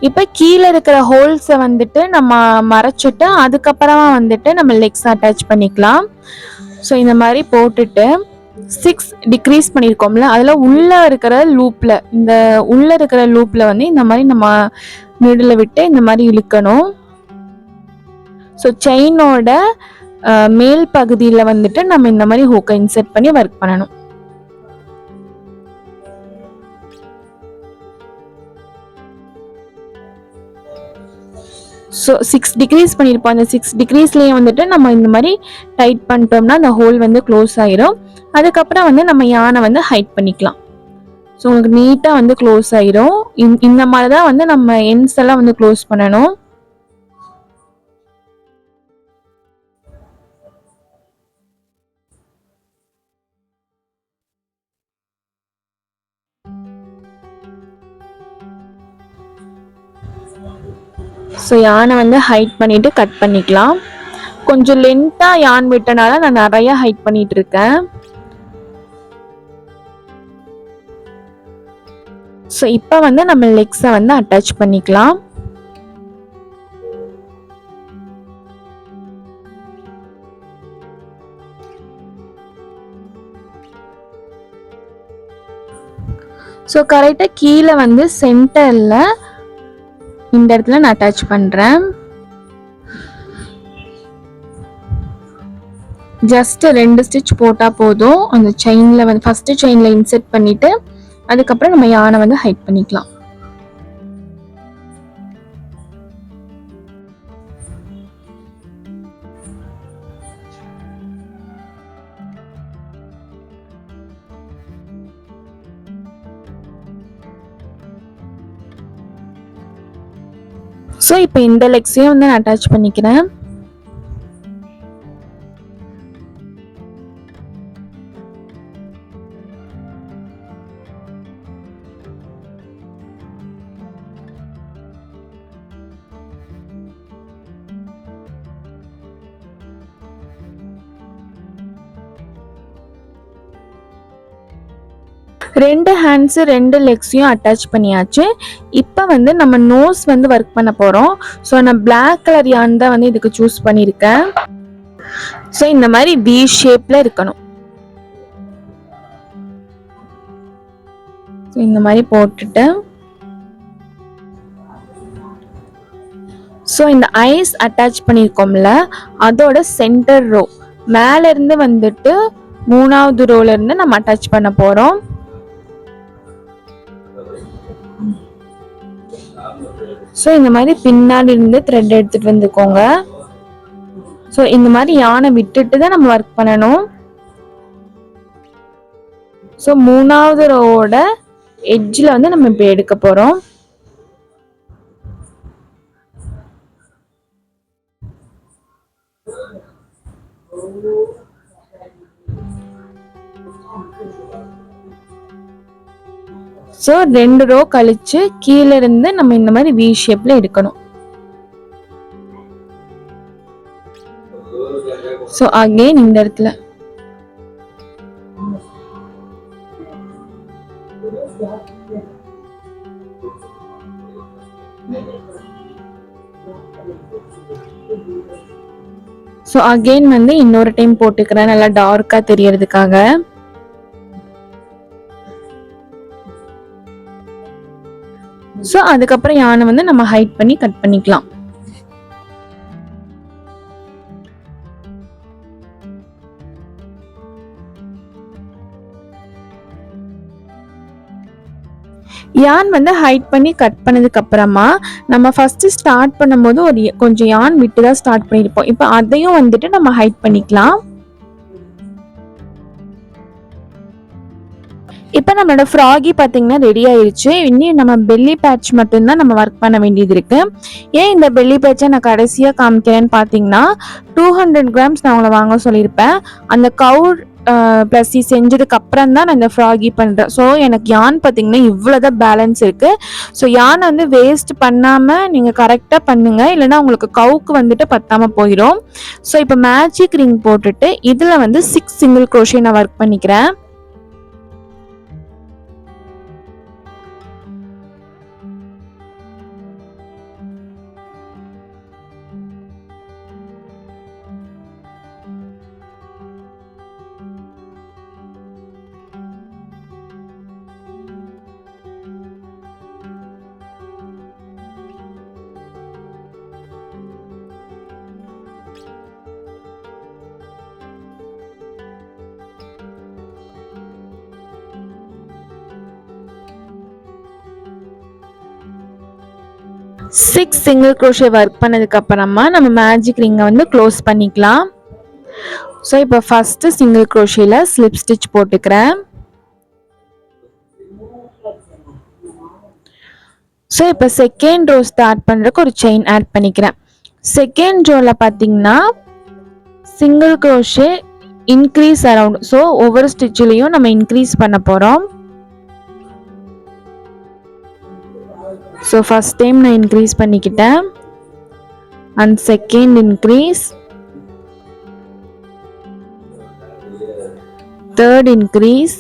இப்போ கீழே இருக்கிற ஹோல்ஸை வந்துட்டு நம்ம மறைச்சிட்டு அதுக்கப்புறமா வந்துட்டு நம்ம லெக்ஸ் அட்டாச் பண்ணிக்கலாம். ஸோ இந்த மாதிரி போட்டுட்டு 6 டிக்ரீஸ் பண்ணியிருக்கோம்ல, அதில் உள்ளே இருக்கிற லூப்பில் வந்து இந்த மாதிரி நம்ம மிடில் விட்டு இந்த மாதிரி இழுக்கணும். ஸோ செயினோட மேல் பகுதியில் வந்துட்டு நம்ம இந்த மாதிரி ஹூக்கை இன்சர்ட் பண்ணி ஒர்க் பண்ணணும். ஸோ 6 டிக்ரீஸ் பண்ணியிருப்போம். அந்த 6 டிக்ரீஸ்லேயே வந்துட்டு நம்ம இந்த மாதிரி டைட் பண்ணிட்டோம்னா அந்த ஹோல் வந்து க்ளோஸ் ஆயிரும். அதுக்கப்புறம் வந்து நம்ம யானை வந்து ஹைட் பண்ணிக்கலாம். ஸோ உங்களுக்கு நீட்டாக வந்து க்ளோஸ் ஆயிரும். இந்த மாதிரி தான் வந்து நம்ம எண்ட்ஸ் எல்லாம் வந்து க்ளோஸ் பண்ணணும். ஸோ யானை வந்து ஹைட் பண்ணிவிட்டு கட் பண்ணிக்கலாம். கொஞ்சம் லென்த்தாக யான் விட்டனால நான் நிறையா ஹைட் பண்ணிட்டு இருக்கேன். ஸோ இப்போ வந்து நம்ம லெக்ஸை வந்து அட்டாச் பண்ணிக்கலாம். ஸோ கரெக்டாக கீழே வந்து சென்டரில் இந்த இடத்துல நான் அட்டாச் பண்ணுறேன். ஜஸ்ட் 2 ஸ்டிச் போட்டால் போதும். அந்த செயினில் வந்து ஃபஸ்ட்டு செயினில் இன்செர்ட் பண்ணிவிட்டு அதுக்கப்புறம் நம்ம யானை வந்து ஹைட் பண்ணிக்கலாம். ஸோ இப்போ இந்த லெக்ஸையும் வந்து நான் அட்டாச் பண்ணிக்கிறேன். 2 ஹேண்ட்ஸு 2 லெக்ஸையும் அட்டாச் பண்ணியாச்சு. இப்போ வந்து நம்ம நோஸ் வந்து ஒர்க் பண்ண போகிறோம். ஸோ நான் பிளாக் கலர் யான் தான் வந்து இதுக்கு சூஸ் பண்ணியிருக்கேன். ஸோ இந்த மாதிரி வி ஷேப்பில் இருக்கணும். ஸோ இந்த மாதிரி போட்டுட்டு ஸோ இந்த ஐஸ் அட்டாச் பண்ணியிருக்கோம்ல அதோட சென்டர் ரோ மேலேருந்து வந்துட்டு 3வது ரோலேருந்து நம்ம அட்டாச் பண்ண போகிறோம். ஸோ இந்த மாதிரி பின்னாடி இருந்து த்ரெட் எடுத்துட்டு வந்துக்கோங்க. ஸோ இந்த மாதிரி யானை விட்டுட்டு தான் நம்ம ஒர்க் பண்ணணும். ஸோ 3வது ரோவோட எட்ஜில் வந்து நம்ம இப்போ எடுக்க போகிறோம். ஸோ 2 ரோ கழிச்சு கீழே இருந்து நம்ம இந்த மாதிரி வி ஷேப்ல எடுக்கணும். ஸோ அகைன் இந்த இடத்துல ஸோ அகைன் வந்து இன்னொரு டைம் போட்டுக்கிறேன் நல்லா டார்க்கா தெரியறதுக்காக. ஸோ அதுக்கப்புறம் யானை வந்து நம்ம ஹைட் பண்ணி கட் பண்ணிக்கலாம். யான் வந்து ஹைட் பண்ணி கட் பண்ணதுக்கு அப்புறமா நம்ம ஃபர்ஸ்ட் ஸ்டார்ட் பண்ணும்போது கொஞ்சம் யான் விட்டு தான் ஸ்டார்ட் பண்ணியிருப்போம். இப்போ அதையும் வந்துட்டு நம்ம ஹைட் பண்ணிக்கலாம். இப்போ நம்மளோட ஃப்ராகி பார்த்தீங்கன்னா ரெடி ஆயிடுச்சு. இன்னும் நம்ம பெல்லி பேட்ச் மட்டும்தான் நம்ம ஒர்க் பண்ண வேண்டியது இருக்கு. ஏன் இந்த பெல்லி பேட்சை நான் கடைசியாக காமிக்கிறேன்னு பார்த்தீங்கன்னா 200 கிராம்ஸ் நான் உங்களை வாங்க சொல்லியிருப்பேன். அந்த கவு ப்ளஸ் செஞ்சதுக்கு அப்புறம் தான் நான் இந்த ஃப்ராகி பண்ணுறேன். ஸோ எனக்கு யான் பார்த்தீங்கன்னா இவ்வளோதான் பேலன்ஸ் இருக்குது. ஸோ யானை வந்து வேஸ்ட் பண்ணாமல் நீங்கள் கரெக்டாக பண்ணுங்கள், இல்லைன்னா உங்களுக்கு கவுக்கு வந்துட்டு பத்தாமல் போயிடும். ஸோ இப்போ மேஜிக் ரிங் போட்டுட்டு இதில் வந்து 6 சிங்கிள் க்ரோஷே நான் ஒர்க் பண்ணிக்கிறேன். சிக்ஸ் சிங்கிள் க்ரோஷே ஒர்க் பண்ணதுக்கு அப்புறமா நம்ம மேஜிக் ரிங்கை வந்து க்ளோஸ் பண்ணிக்கலாம். ஸோ இப்போ ஃபர்ஸ்ட் சிங்கிள் க்ரோஷேல ஸ்லிப் ஸ்டிச் போட்டுக்கிறேன். ஸோ இப்போ செகண்ட் ரோ ஸ்டார்ட் பண்ணுறதுக்கு ஒரு செயின் ஆட் பண்ணிக்கிறேன். செகண்ட் ரோவில் பார்த்தீங்கன்னா single crochet increase around, so ஒவ்வொரு ஸ்டிச்சிலையும் நம்ம இன்க்ரீஸ் பண்ண போகிறோம். ஸோ ஃபர்ஸ்ட் டைம் நான் இன்க்ரீஸ் பண்ணிக்கிட்டேன் and second increase, third increase,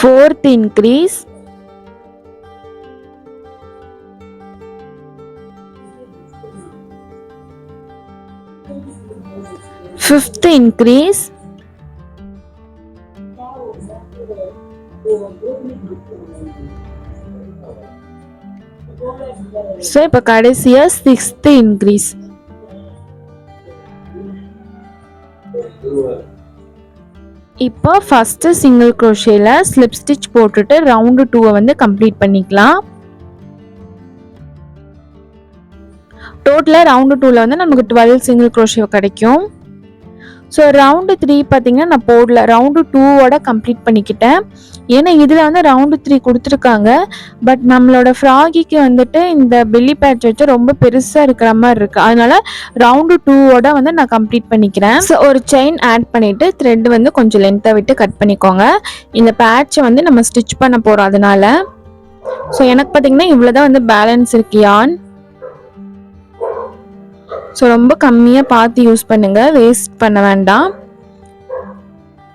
fourth increase, fifth increase, so இப்ப கடைசியா sixth increase. இப்போ ஃபர்ஸ்ட் சிங்கிள் க்ரோஷேல ஸ்லிப் ஸ்டிச் போட்டுட்டு ரவுண்டு 2 வந்து கம்ப்ளீட் பண்ணிக்கலாம். டோட்டலா ரவுண்டு 2ல வந்து நமக்கு 12 சிங்கிள் க்ரோஷே கிடைக்கும். ஸோ ரவுண்டு 3 பார்த்தீங்கன்னா நான் போடல, ரவுண்டு 2ஓட கம்ப்ளீட் பண்ணிக்கிட்டேன். ஏன்னா இதில் வந்து ரவுண்டு 3 கொடுத்துருக்காங்க, பட் நம்மளோட ஃப்ராகிக்கு வந்துட்டு இந்த பெல்லி பேட்ச் வச்சு ரொம்ப பெருசாக இருக்கிற மாதிரி இருக்குது, அதனால ரவுண்டு 2ஓட வந்து நான் கம்ப்ளீட் பண்ணிக்கிறேன். ஸோ ஒரு செயின் ஆட் பண்ணிவிட்டு த்ரெட் வந்து கொஞ்சம் லென்த்தாக விட்டு கட் பண்ணிக்கோங்க. இந்த பேட்சை வந்து நம்ம ஸ்டிச் பண்ண போகிறோம் அதனால. ஸோ எனக்கு பார்த்தீங்கன்னா இவ்வளோதான் வந்து பேலன்ஸ் இருக்கு யான். ஸோ ரொம்ப கம்மியாக பார்த்து யூஸ் பண்ணுங்கள், வேஸ்ட் பண்ண வேண்டாம்.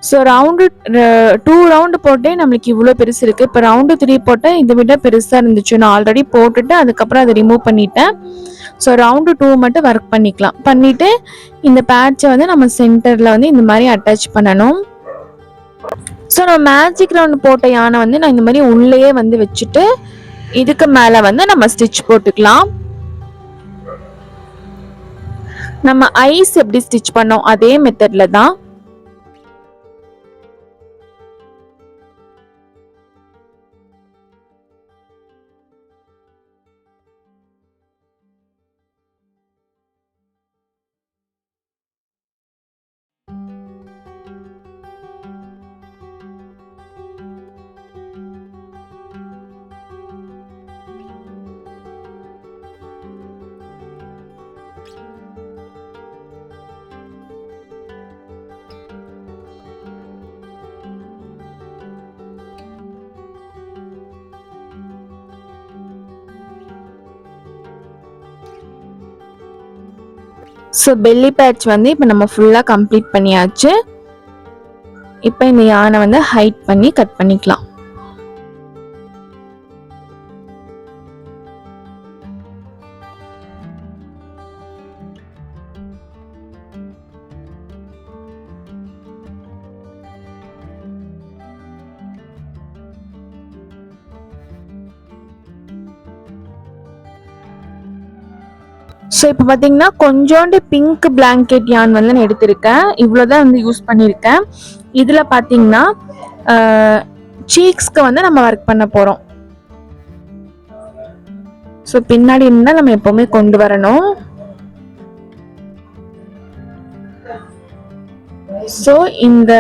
ஸோ ரவுண்டு 2 ரவுண்டு போட்டே நம்மளுக்கு இவ்வளோ பெருசு இருக்குது. இப்போ ரவுண்டு 3 போட்டால் இதை விட பெருசாக இருந்துச்சு. நான் ஆல்ரெடி போட்டுட்டு அதுக்கப்புறம் அதை ரிமூவ் பண்ணிட்டேன். ஸோ ரவுண்டு 2 மட்டும் ஒர்க் பண்ணிக்கலாம். பண்ணிவிட்டு இந்த பேட்சை வந்து நம்ம சென்டரில் வந்து இந்த மாதிரி அட்டாச் பண்ணணும். ஸோ நம்ம மேஜிக் ரவுண்ட் போட்ட யானை வந்து நான் இந்த மாதிரி உள்ளேயே வந்து வச்சுட்டு இதுக்கு மேலே வந்து நம்ம ஸ்டிச் போட்டுக்கலாம். நம்ம ஐஸ் எப்படி ஸ்டிச் பண்ணோம் அதே மெத்தடில் தான். ஸோ பெல்லி பேட்ச் வந்து இப்போ நம்ம ஃபுல்லாக கம்ப்ளீட் பண்ணியாச்சு. இப்போ இந்த யானை வந்து ஹைட் பண்ணி கட் பண்ணிக்கலாம். ஸோ இப்போ பார்த்தீங்கன்னா கொஞ்சோண்டு பிங்க் பிளாங்கெட் யான் வந்து நான் எடுத்திருக்கேன். இவ்வளோதான் வந்து யூஸ் பண்ணியிருக்கேன். இதில் பார்த்தீங்கன்னா சீக்ஸ்க்கு வந்து நம்ம ஒர்க் பண்ண போகிறோம். ஸோ பின்னாடி இருந்தால் நம்ம எப்போவுமே கொண்டு வரணும். ஸோ இந்த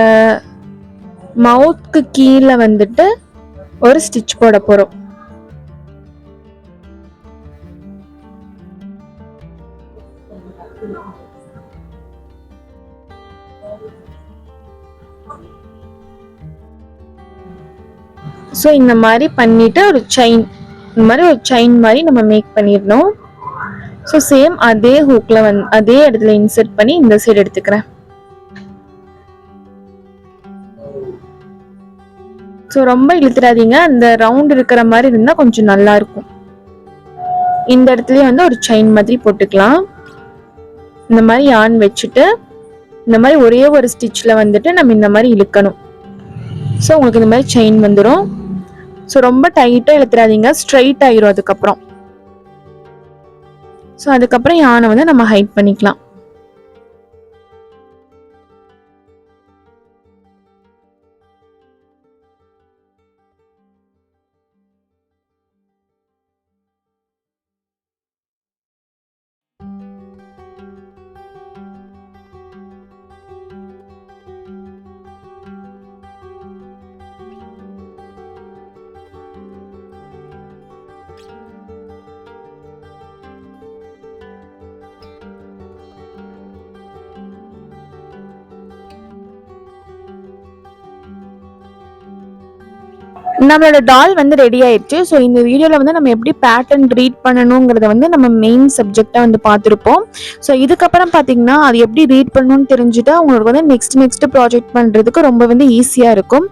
மவுத்துக்கு கீழே வந்துட்டு ஒரு ஸ்டிச் போட போகிறோம். ஸோ இந்த மாதிரி பண்ணிட்டு ஒரு செயின், இந்த மாதிரி ஒரு செயின் மாதிரி நம்ம மேக் பண்ணிடணும். ஸோ சேம் அதே ஹூக்கில் வந்து அதே இடத்துல இன்சர்ட் பண்ணி இந்த சைடு எடுத்துக்கிறேன். ஸோ ரொம்ப இழுத்துறாதீங்க, அந்த ரவுண்ட் இருக்கிற மாதிரி இருந்தால் கொஞ்சம் நல்லா இருக்கும். இந்த இடத்துலயே வந்து ஒரு செயின் மாதிரி போட்டுக்கலாம். இந்த மாதிரி யான் வச்சுட்டு இந்த மாதிரி ஒரே ஒரு ஸ்டிச்சில் வந்துட்டு நம்ம இந்த மாதிரி இழுக்கணும். ஸோ உங்களுக்கு இந்த மாதிரி செயின் வந்துடும். ஸோ ரொம்ப டைட்டாக இழுத்துறாதீங்க, ஸ்ட்ரைட் ஆயிரும் அதுக்கப்புறம். ஸோ அதுக்கப்புறம் யானை வந்து நம்ம ஹைட் பண்ணிக்கலாம். நம்மளோட டால் வந்து ரெடி ஆயிடுச்சு. ஸோ இந்த வீடியோவில் வந்து நம்ம எப்படி பேட்டர்ன் ரீட் பண்ணணுங்கிறத வந்து நம்ம மெயின் சப்ஜெக்டாக வந்து பார்த்துருப்போம். ஸோ இதுக்கப்புறம் பார்த்தீங்கன்னா அது எப்படி ரீட் பண்ணணும்னு தெரிஞ்சுட்டா உங்களுக்கு வந்து நெக்ஸ்ட் ப்ராஜெக்ட் பண்ணுறதுக்கு ரொம்ப வந்து ஈஸியாக இருக்கும்.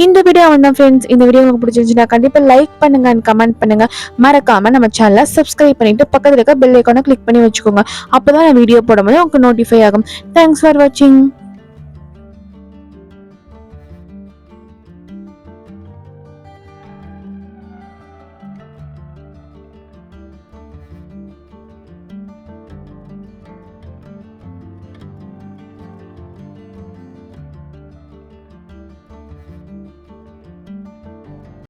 இந்த வீடியோ வந்து ஃப்ரெண்ட்ஸ், இந்த வீடியோ உங்களுக்கு பிடிச்சிருந்துச்சுன்னா கண்டிப்பாக லைக் பண்ணுங்க அண்ட் கமெண்ட் பண்ணுங்க. மறக்காம நம்ம சேனலை சப்ஸ்கிரைப் பண்ணிட்டு பக்கத்தில் இருக்க பெல் ஐக்கானை கிளிக் பண்ணி வச்சுக்கோங்க. அப்போ தான் நான் வீடியோ போடும்போது உங்களுக்கு நோட்டிஃபை ஆகும். தேங்க்ஸ் ஃபார் வாட்சிங்.